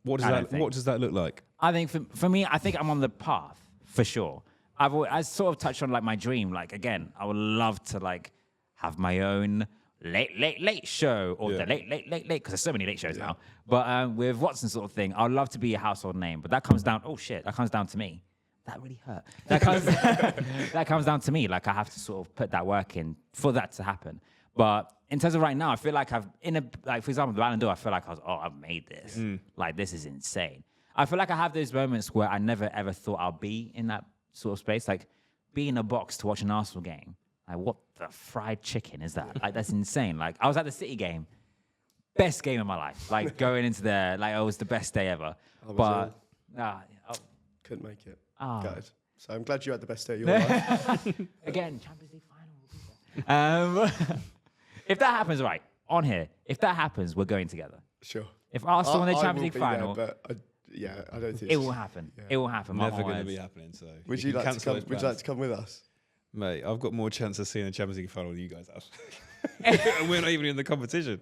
What I don't does that think. What does that look like? I think for me, I think I'm on the path for sure. I sort of touched on like my dream. Like again, I would love to like have my own late show or Yeah. the late because there's so many late shows now. But with Watson sort of thing, I'd love to be a household name. But that comes down. Oh shit, that comes down to me. That really hurt. That comes that comes down to me. Like I have to sort of put that work in for that to happen. But in terms of right now, I feel like for example, the Ballon d'Or, I feel like I've made this. Like this is insane. I feel like I have those moments where I never ever thought I'll be in that sort of space. Like be in a box to watch an Arsenal game. Like what the fried chicken is that? Like that's insane. Like I was at the City game, best game of my life. Like going into there, like it was the best day ever. But Couldn't make it. Ah. Guys. So I'm glad you had the best day of your life. again, Champions League final. Will be there. If that happens, right on here. If that happens, we're going together. Sure. If Arsenal win the I Champions will League be final, there, but I don't think it will happen. It will happen. mark Never my going to words. be happening. So Would you can like to cancel come? those Would you like plans. to come with us? Mate, I've got more chance of seeing the Champions League final than you guys have. And we're not even in the competition.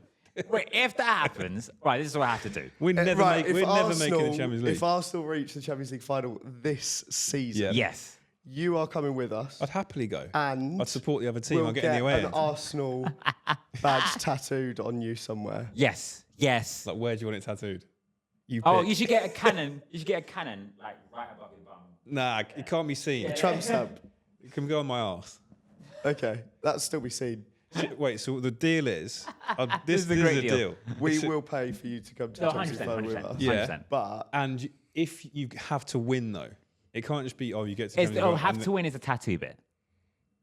Wait, if that happens, right, this is what I have to do. We're never, Right, we're never making the Champions League. If Arsenal reach the Champions League final this season, Yeah. Yes. you are coming with us, I'd happily go. and I'd support the other team. we'll I'll get get in the away an end. Arsenal badge tattooed on you somewhere. Yes. Yes. Like, where do you want it tattooed? You Oh, pick. you should get a cannon. You should get a cannon, like right above your bum. Nah, it can't be seen. A tramp stamp. It can go on my arse. Okay, that'll still be seen. Wait, so the deal is, This is a great deal. We will pay for you to come to the No, Champions 100%, League final with 100%. us. Yeah. 100%. But And if you have to win, though, it can't just be, you get to Is Champions the, League have and to win is a tattoo bit,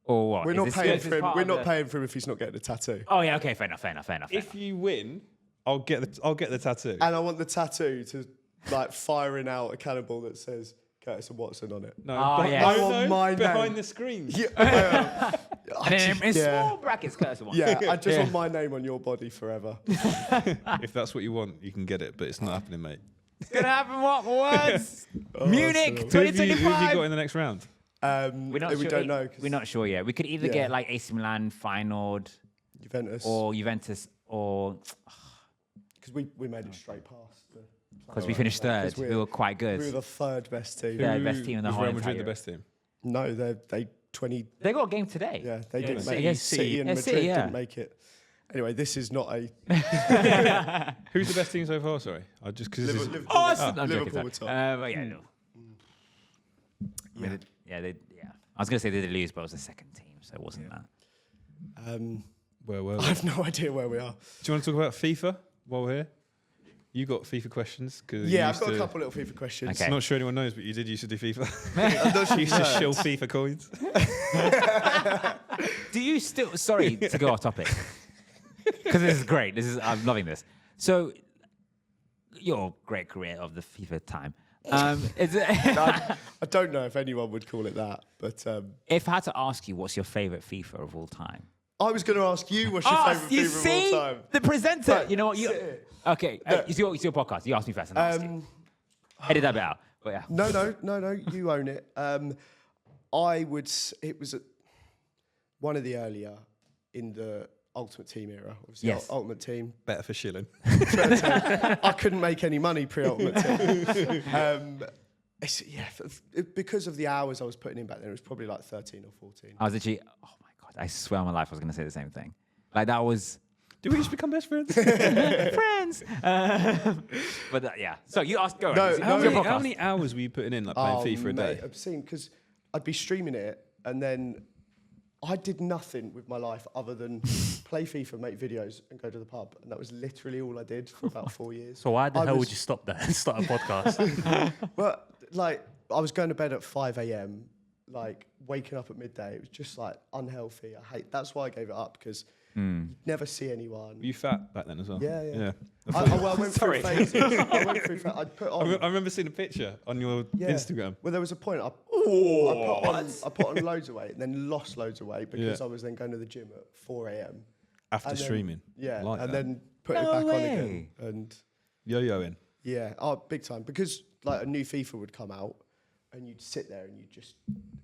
or what? we're Is not this paying this for him. part We're of not the- paying for him if he's not getting a tattoo. Oh yeah, okay, fair enough. If you win, I'll get the tattoo. And I want the tattoo to like firing out a cannonball that says Curtis and Watson on it. No, Oh, yeah. I want my behind name. the screen. Yeah, And then in yeah. small brackets, Curtis one. Yeah, I just want my name on your body forever. If that's what you want, you can get it, but it's not happening, mate. It's gonna happen. What words? Munich, so- Who have you 2025. got in the next round? We're not we sure. don't know. 'Cause We're not sure yet. We could either Yeah. get like AC Milan, Feyenoord, Juventus, or Juventus, or because we made it straight past. because we finished third. We were quite good. We were the third best team. Yeah, best team in the Was whole Real Madrid entire the best team? No, they 20. They got a game today. Yeah, they didn't City. make Yeah, it. City and Yeah, Madrid City, yeah. didn't make it. Anyway, this is not a Who's the best team so far? Sorry, I just because Liverpool. Oh, I'm joking, Liverpool were sorry. top. But yeah, no. Yeah. I was gonna say they did lose, but it was the second team, so it wasn't that. where were we? I have no idea where we are. Do you want to talk about FIFA while we're here? You got FIFA questions? Cause you Yeah, I've used got a to- couple little FIFA questions. Okay. I'm not sure anyone knows, but you did used to do FIFA. I'm not sure you you've used to heard. shill FIFA coins. Do you still? Sorry to go off topic, because this is great. I'm loving this. So, your great career of the FIFA time. Is it, I don't know if anyone would call it that, but if I had to ask you, what's your favorite FIFA of all time? I was going to ask you what's your favourite you FIFA see of all time. the presenter. Right, You know what? You, sit here. okay, it's your podcast. You ask me first. And I'll ask you. Edit that bit out. But yeah. No, you own it. I would. It was one of the earlier in the Ultimate Team era. Obviously, Yes. Ultimate Team. Better for shilling. I couldn't make any money pre-Ultimate Team. Because of the hours I was putting in back then, it was probably like 13 or 14. I was literally, oh my God, I swear on my life I was going to say the same thing. Like that was Did we just become best friends? friends. But yeah. So you asked, go No, ahead. no, It's your how podcast. many hours were you putting in, like playing FIFA a day? Mate, obscene, because I'd be streaming it and then I did nothing with my life other than play FIFA, make videos, and go to the pub. And that was literally all I did for about 4 years. So why the I hell was- would you stop that and start a podcast? But like, I was going to bed at 5 a.m., like waking up at midday. It was just like unhealthy. That's why I gave it up, because you'd never see anyone. Were you fat back then as well? Yeah. I went through phases. I'd put on. I remember seeing a picture on your Yeah. Instagram. Well, there was a point I put on loads of weight and then lost loads of weight because Yeah. I was then going to the gym at 4 a.m. After and then- streaming. Yeah, Like and that. then put it No back on way. again. And Yo-yoing. yeah, big time. Because like a new FIFA would come out and you'd sit there and you'd just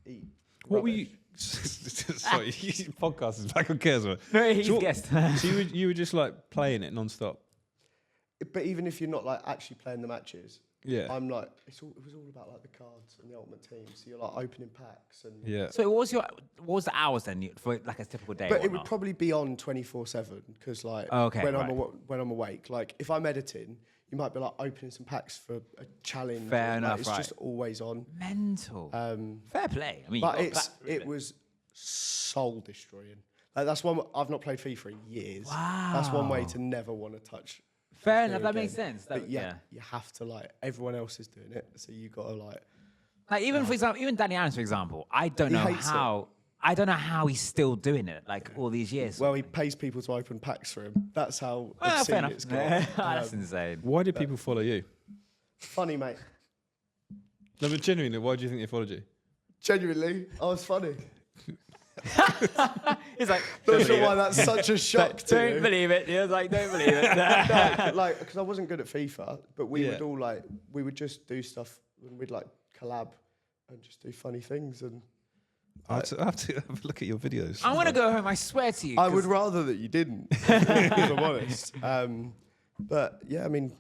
eat. What were rubbish. you? Sorry, podcast is back on Kesma. No, he's what- guessed. So you were just like playing it non-stop. But even if you're not like actually playing the matches, Yeah. I'm like, it was all about like the cards and the ultimate team. So you're like opening packs and. Yeah. So what was the hours then for like a typical day? But or it would whatnot? probably be on 24/7 because like Okay, when right. when I'm awake, like if I'm editing, you might be like opening some packs for a challenge. Fair or, like, enough, It's right. just always on. mental. Um, Fair play. I mean, but you got that through it was soul destroying. Like that's one I've not played FIFA in years. That's one way to never want to touch. Fair FIFA enough. That again. makes sense. But That, yeah, yeah. you have to like everyone else is doing it, so you gotta like. Like even for example, even Danny Adams, for example, I don't know hates how. I don't know how he's still doing it. Like all these years. Well, he pays people to open packs for him. That's how Well, obscene fair enough. it's got. That's insane. Why do people follow you? Funny, mate. No, but genuinely, why do you think they followed you? Genuinely, I was funny. He's like, Not sure why that's such a shock to don't you. believe it. He was like, don't believe it. No, like, because I wasn't good at FIFA, but we Yeah. would all like, we would just do stuff and we'd like collab and just do funny things. And I have to have a look at your videos. I want to go home. I swear to you. I would 'cause rather that you didn't, if I'm honest. But yeah, I mean,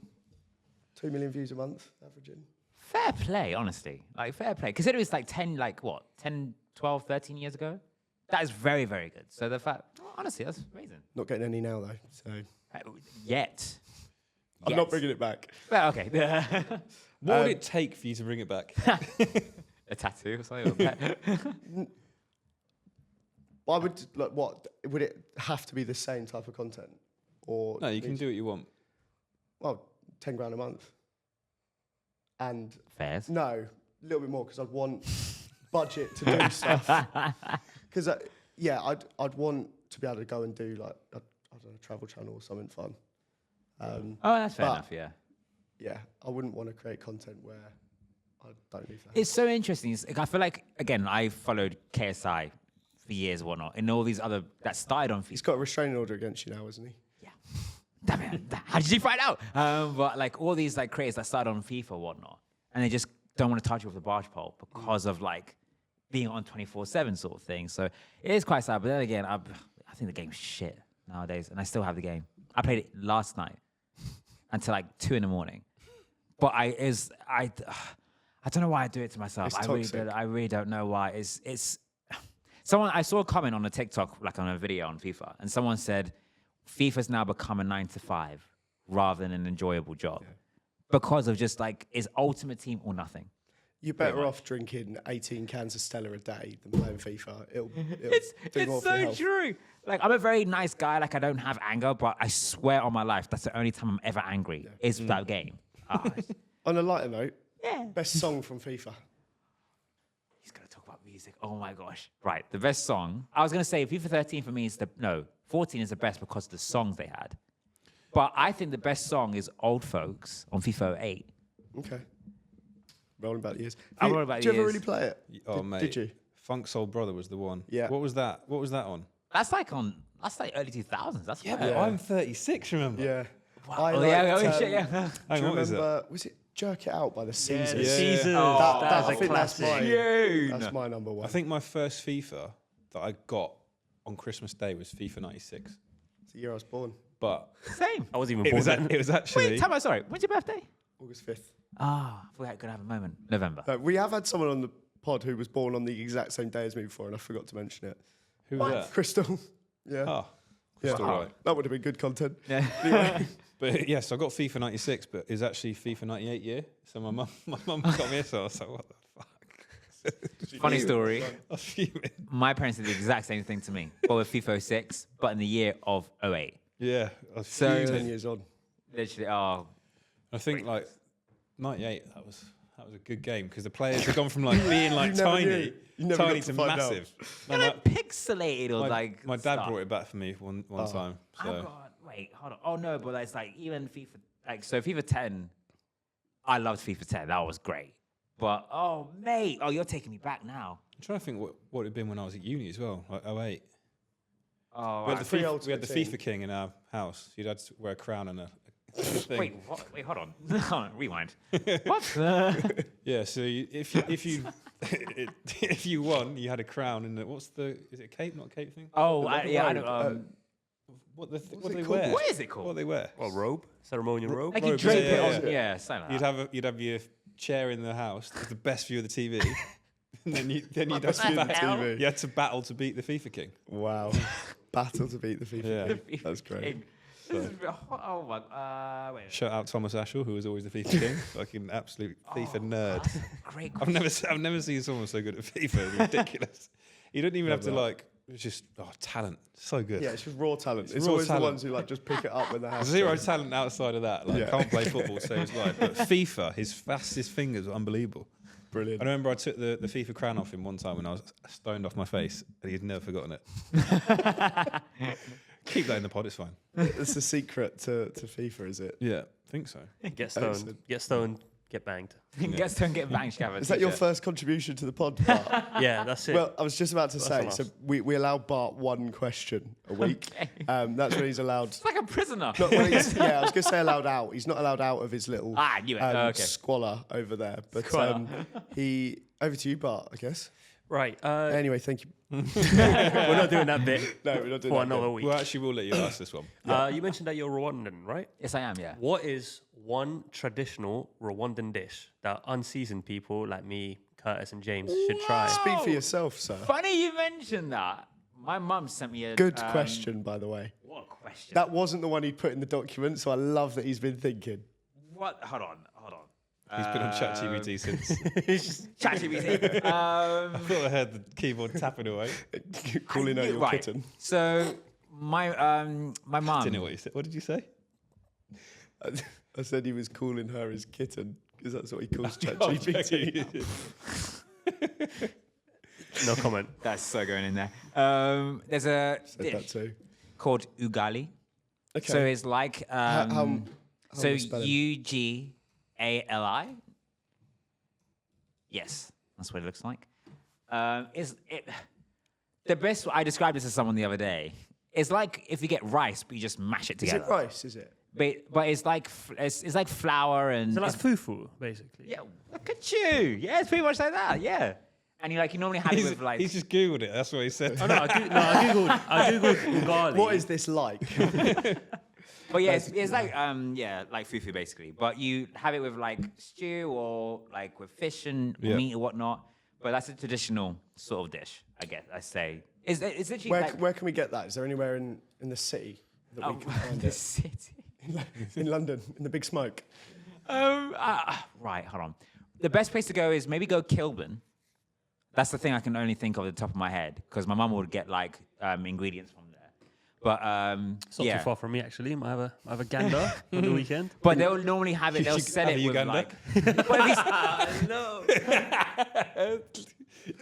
2 million views a month, averaging. Fair play, honestly. Like fair play. Consider it's like 10, 12, 13 years ago. That is very, very good. So the fact, honestly, that's amazing. Not getting any now though, so Yet. I'm not bringing it back. Well, okay. What would it take for you to bring it back? A tattoo or something. I would like, what would it have to be the same type of content, or No, you can do what you want. well, 10 grand a month, and Fairs. no, a little bit more because I'd want budget to do stuff. Because I'd want to be able to go and do like I don't know, Travel Channel or something fun. Oh, that's fair but- enough, yeah. Yeah, I wouldn't want to create content where I don't need that. It's so interesting. I feel like, again, I followed KSI for years or whatnot, and all these other that started on He's FIFA. got a restraining order against you now, hasn't he? Yeah. Damn it. How did you find out? But like all these like creators that started on FIFA or whatnot, and they just don't want to touch you with the barge pole because of like being on 24/7 sort of thing. So it is quite sad. But then again, I think the game's shit nowadays, and I still have the game. I played it last night until like 2 a.m. but I don't know why I do it to myself. It's I really don't know why. It's someone I saw a comment on a TikTok, like on a video on FIFA, and someone said FIFA's now become a 9 to 5 rather than an enjoyable job because of just like it's ultimate team or nothing. You're better off drinking 18 cans of Stella a day than playing FIFA. It'll do more It's for your so health. true. Like I'm a very nice guy. Like I don't have anger, but I swear on my life, that's the only time I'm ever angry is that game. On a lighter note, Yeah. best song from FIFA. He's gonna talk about music. Oh my gosh. Right. The best song. I was gonna say FIFA 13 for me is 14 is the best because of the songs they had. But I think the best song is Old Folks on FIFA 8. Okay. Rolling back the years. I'm rolling back Did you the ever years. really play it? Oh, mate. Did you? Funk Soul Brother was the one. Yeah. What was that? What was that on? That's like early 2000s. That's Yeah, quite- but I'm 36, remember? Yeah. Wow. I Oh, yeah, liked, shit, yeah. do Hang you on, what is it? remember, was it Jerk It Out by the Caesars? Yeah. Caesars. Oh, That's I a think that's classic. that's my number one. I think my first FIFA that I got on Christmas Day was FIFA 96. It's the year I was born, But Same. I wasn't even it born was, then. it was actually... Wait, time out, sorry. When's your birthday? August 5th. Ah, I thought I could have a moment. November. We have had someone on the pod who was born on the exact same day as me before, and I forgot to mention it. Who was that? Crystal. Yeah. Oh, yeah. Crystal, right. That would have been good content. Yeah. Anyway, But yes, I got FIFA 96, but it was actually FIFA 98 year. So my mum got me, so I was like, what the fuck? Funny story. I was fuming. My parents did the exact same thing to me, but with FIFA 06, but in the year of 08. Yeah, I was So- fuming. 10 years on. Literally, oh, I think like 98, that was a good game because the players had gone from like being like You never tiny, knew. You never tiny got to to find out. massive. No, like pixelated or my, like. my dad stuff. brought it back for me one time. Oh So god, wait, hold on. Oh no, but it's like even FIFA, like so FIFA 10. I loved FIFA 10. That was great. But oh mate, oh you're taking me back now. I'm trying to think what it'd been when I was at uni as well, like 08. Oh, We had, the Free FIFA, we Ultimate had the Team. FIFA King in our house. You'd had to wear a crown and a thing. wait, what? Wait, hold on. Hold on, rewind. What? Yeah, so if you won, you had a crown and is it a cape, not a cape thing? Oh, I robe, don't. What do it they called? wear? What is it called? What do they wear? Well, robe, ceremonial robe. Like you robes, drape yeah, it on. yeah. Yeah, something like that. You'd have your chair in the house with the best view of the TV, and then you'd have Best to view of the hell? TV. you had to battle to beat the FIFA King. Wow. Battle to beat the FIFA. Yeah. That's great. This is, oh my. Wait. Shout out Thomas Ashall, who was always the FIFA King, fucking absolute FIFA nerd. That's a great. I've never seen someone so good at FIFA. It's ridiculous. You don't even have to like. It's just talent. So good. Yeah, it's just raw talent. It's raw always talent. the ones who like just pick it up when they have Zero to. talent outside of that. Like, Yeah. can't play football, save his life. But FIFA, his fastest fingers were unbelievable. Brilliant. I remember I took the FIFA crown off him one time when I was stoned off my face, and he'd never forgotten it. Keep that in the pod, it's fine. It's the secret to FIFA, is it? Yeah, I think so. Get stoned. Excellent. Get stoned. Get banged. Gets to get banged, Gavin. Is that your first contribution to the pod, Bart? Yeah, that's it. Well, I was just about to That's say, a so must. we allow Bart one question a week. Okay. That's when he's allowed. It's like a prisoner. Not when he's, yeah, I was going to say allowed out. He's not allowed out of his little I knew it. Okay. squalor over there. But Squalor. over to you, Bart, I guess. right. Anyway, thank you. We're not doing that bit No, we're not doing for that. another bit. week. Well, actually, we'll let you ask this one. You mentioned that you're Rwandan, right? Yes, I am. Yeah. What is one traditional Rwandan dish that unseasoned people like me, Curtis, and James should try? Speak for yourself, sir. Funny you mentioned that. My mum sent me a Good question, by the way. What a question? That wasn't the one he put in the document, so I love that he's been thinking. What? Hold on. He's been on ChatGPT since. ChatGPT. I thought I heard the keyboard tapping away. Calling out your Right. kitten. So my my mum. Didn't know what you said. What did you say? I said he was calling her his kitten because that's what he calls Oh, ChatGPT. No comment. That's so going in there. There's a Said that dish too. called ugali. Okay. So it's like how so am I spelling? UGALI. Yes, that's what it looks like. Is it the best? I described this to someone the other day. It's like if you get rice, but you just mash it Is together. it rice? Is it? But it's like it's like flour and Is it like it's- fufu, basically? yeah. Look at you. Yeah, it's pretty much like that. Yeah. And you normally have it with like He's just googled it. That's what he said. Oh, no, I googled ugali. What is this like? But yeah, it's like like fufu basically. But you have it with like stew or like with fish and meat or whatnot. But that's a traditional sort of dish, I guess. I say. It's literally Where can we get that? Is there anywhere in the city that we can find the it? city. In London, in the big smoke. Right, hold on. The best place to go is maybe go Kilburn. That's the thing I can only think of at the top of my head because my mum would get like ingredients from there. But It's not too far from me actually. Might have a gander on the weekend. But they'll normally have it. They'll sell it with Uganda? like. But if he's, no.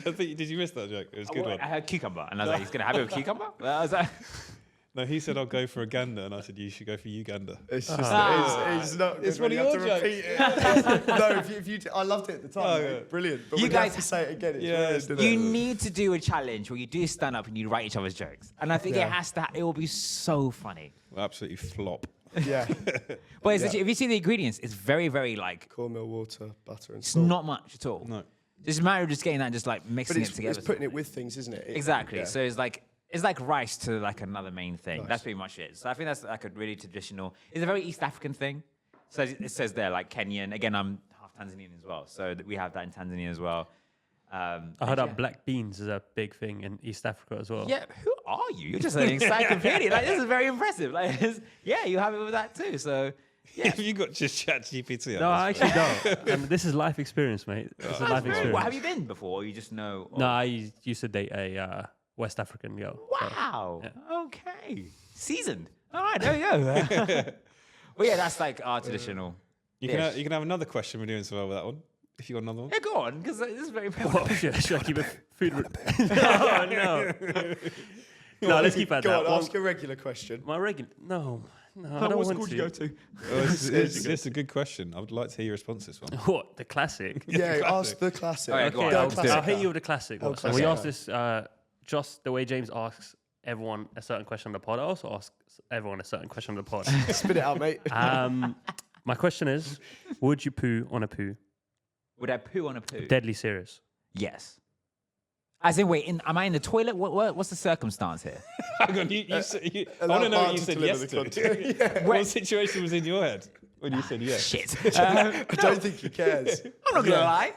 I think, did you miss that joke? It was a good one. I heard cucumber, and I was like, he's gonna have it with cucumber. I was like, No, he said I'll go for Uganda, and I said you should go for Uganda. It's just, it's not. It's good when one of you have your to repeat it. No, if you, I loved it at the time. Oh, mate. yeah. Brilliant. But You when you guys- have to say it again. It's Yeah, weird, it's- isn't you it? need to do a challenge where you do stand up and you write each other's jokes, and I think Yeah. it has to. It will be so funny. We'll absolutely flop. Yeah. But it's literally, if you see the ingredients, it's very, very like. Cornmeal, water, butter, and It's salt. not much at all. No. It's a matter of just getting that, and just like But mixing it's, it together. it's putting it with things, isn't it? Exactly. Yeah. So it's like rice to like another main thing. Nice. That's pretty much it. So I think that's like a really traditional. It's a very East African thing. So it says there like Kenyan. Again, I'm half Tanzanian as well, so we have that in Tanzania as well. I heard that black beans is a big thing in East Africa as well. Yeah, who are you? You're just an encyclopedia. Like this is very impressive. Like yeah, you have it with that too. So yeah. You got just chat GPT. No, I actually don't. And this is life experience, mate. This is life experience. What, have you been before? Or you just know? No, I used to date a West African girl. so- Wow. yeah. Okay. Seasoned. All right, there you go. Well, yeah, that's like our traditional. You can have another question. We're doing so well with that one. If you got another one. Yeah, go on, because this is very. What? Should I keep it food? No, no. No, let's keep at Go that. on, One- ask a regular question. My regular. No, I don't want to. to? This is a good question. I would like to hear your response to this one. What? The classic? Yeah, classic. ask the classic. All right, go on. The I'll do it. I'll classic. hit you with the classic one. And we classic. ask this just the way James asks everyone a certain question on the pod. I also ask everyone a certain question on the pod. Spit it out, mate. My question is, would you poo on a poo? Would I poo on a poo? Deadly serious. Yes. As in, wait, am I in the toilet? What's the circumstance here? Hang on, I want to know what you said yes to. Yeah. What situation was in your head when you said yes? Shit. I don't think he cares. I'm not gonna lie.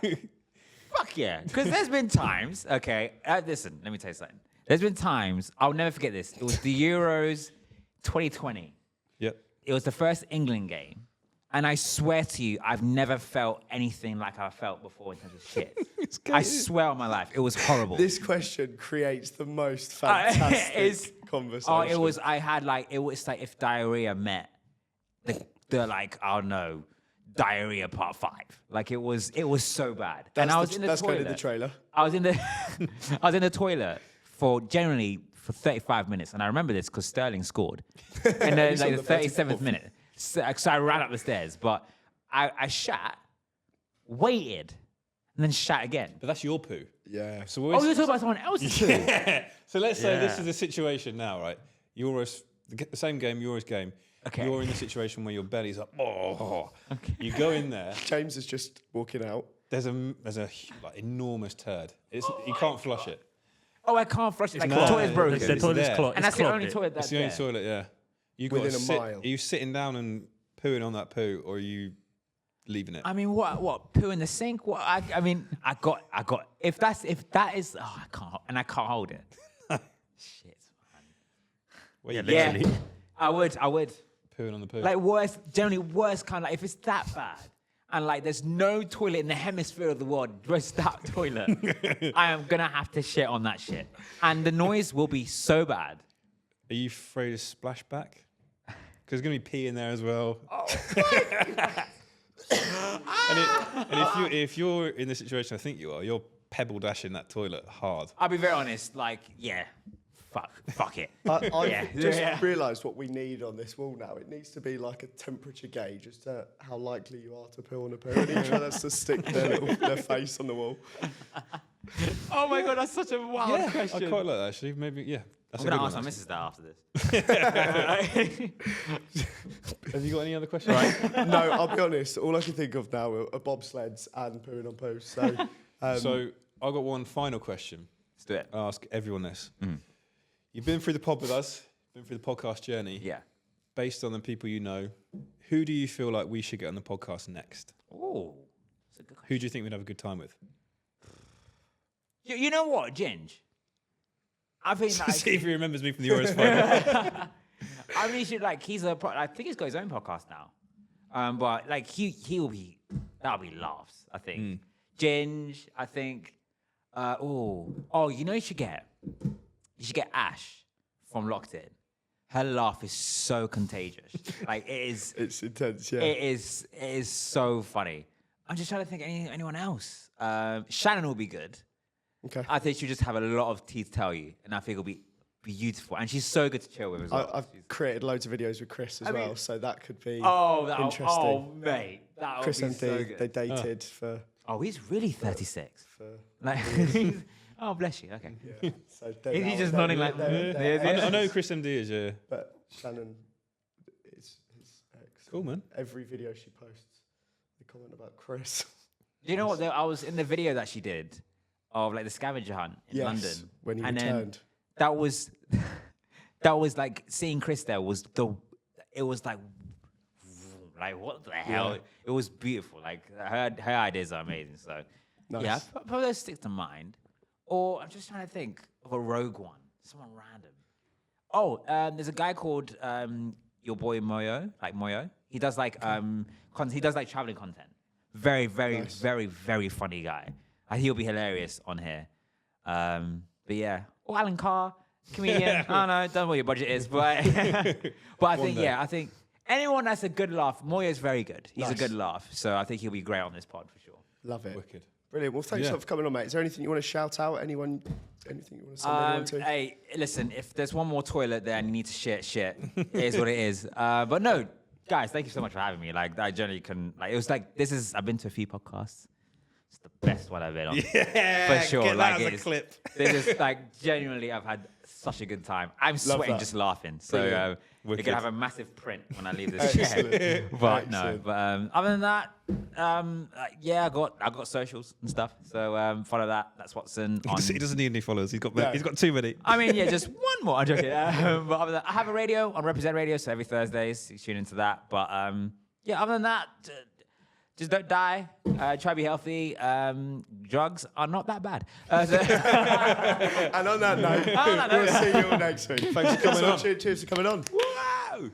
Fuck yeah. Because there's been times, okay, listen, let me tell you something. There's been times, I'll never forget this. It was the Euros 2020. Yep. It was the first England game. And I swear to you, I've never felt anything like I felt before in terms of shit. I swear on my life, it was horrible. This question creates the most fantastic conversation. Oh, it was. I had like it was like if diarrhea met the like I don't know diarrhea part 5. Like it was so bad. That's and I was in the that's toilet. kind of the trailer. I was in the I was in the toilet for 35 minutes, and I remember this because Sterling scored in the, like the 37th minute. So I ran up the stairs, but I shat, waited, and then shat again. But that's your poo. Yeah. So Oh, you're talking about someone else's poo. So let's say this Yeah. is the situation now, right? The same game, Euros game. Okay. You're in the situation where your belly's up. Oh. Okay. You go in there. James is just walking out. There's a like enormous turd. You can't flush it. Oh, I can't flush it. Like No, the toilet's broken. it's The toilet's there. clogged. And that's the only toilet It's that's the only there. toilet, yeah. You Within got a sit, mile. Are you sitting down and pooing on that poo, or are you leaving it? I mean, what? Poo in the sink? What? I mean, I got. If that is, I can't hold it. Shit, man. Where you Yeah, Yeah, Literally. I would. pooing on the poo. Like generally worst kind. Like if it's that bad, and like there's no toilet in the hemisphere of the world, just that toilet, I am gonna have to shit on that shit, and the noise will be so bad. Are you afraid of splashback? Because there's going to be pee in there as well. Oh, and if you're in the situation I think you are, you're pebble dashing that toilet hard. I'll be very honest. Like, yeah, fuck it. I've Yeah. just Yeah. realised what we need on this wall now. It needs to be like a temperature gauge as to how likely you are to poo on a poo. And each one has to stick their face on the wall. Oh my god, that's such a wild I question. quite like that actually. Maybe, yeah. That's I'm a good gonna ask one, my actually. missus that after this. Have you got any other questions? No, I'll be honest. All I can think of now are bobsleds and pooing on poo. So, So I've got one final question. Let's do it. I'll ask everyone this. You've been through the pod with us, been through the podcast journey. Yeah. based on the people you know, who do you feel like we should get on the podcast next? Oh, that's a good question. Who do you think we'd have a good time with? You know what, Ginge? I think like, See if he remembers me from the Euros final. I mean, he should I think he's got his own podcast now. But like that'll be laughs. I think Ginge. I think. You know, you should get Ash from Locked In. Her laugh is so contagious. Like it is. It's intense. Yeah. It is so funny. I'm just trying to think anyone else. Shannon will be good. Okay. I think she'll just have a lot of tea to tell you, and I think it'll be beautiful. And she's so good to chill with as well. I've created loads of videos with Chris as well, so that could be interesting. Oh, mate, that Chris would and be so D, good. they dated for He's really 36. Like, oh, bless you. Okay. yeah. So Is he just nodding like? I know who Chris MD is, yeah. But Shannon is his ex. Cool, man. Every video she posts, they comment about Chris. Do you know what? I was in the video that she did of like the scavenger hunt in London when he and returned. That was like seeing Chris there it was like what the hell? Yeah. It was beautiful. Like her ideas are amazing. So Nice. yeah, probably those stick to mind. Or I'm just trying to think of a rogue one, someone random. There's a guy called your boy Moyo, like Moyo. He does like he does like traveling content. Very, very, Nice. very, very funny guy. He'll be hilarious on here. But yeah, or Alan Carr, comedian. I don't know, don't know what your budget is, but I think anyone that's a good laugh. Moyo's very good. He's a Nice. good laugh, so I think he'll be great on this pod for sure. Love it. Wicked. Brilliant. Well, thanks a lot for coming on, mate. Is there anything you want to shout out? Anything you want to send anyone to? Hey, listen, if there's one more toilet there and you need to shit, it is what it is. But no, guys, thank you so much for having me. Like, I generally couldn't, like, it was like, I've been to a few podcasts. It's the best one I've been on. Yeah, For sure. get Like, that as a clip. This is like, genuinely, I've had such a good time. I'm sweating that. just laughing. So, Brilliant. you're Wicked. going to have a massive print when I leave this chair. But no, Excellent. but other than that, I got socials and stuff. So follow that. That's Watson. He doesn't need any followers. He's got too many. I mean, yeah, just one more. I'm joking. But other than that, I have a radio on Represent Radio, so every Thursdays you tune into that. But yeah, other than that, just don't die. Try to be healthy. Drugs are not that bad. And on that note, we'll see you all next week. Thanks for coming on. Cheers for coming on. Wow.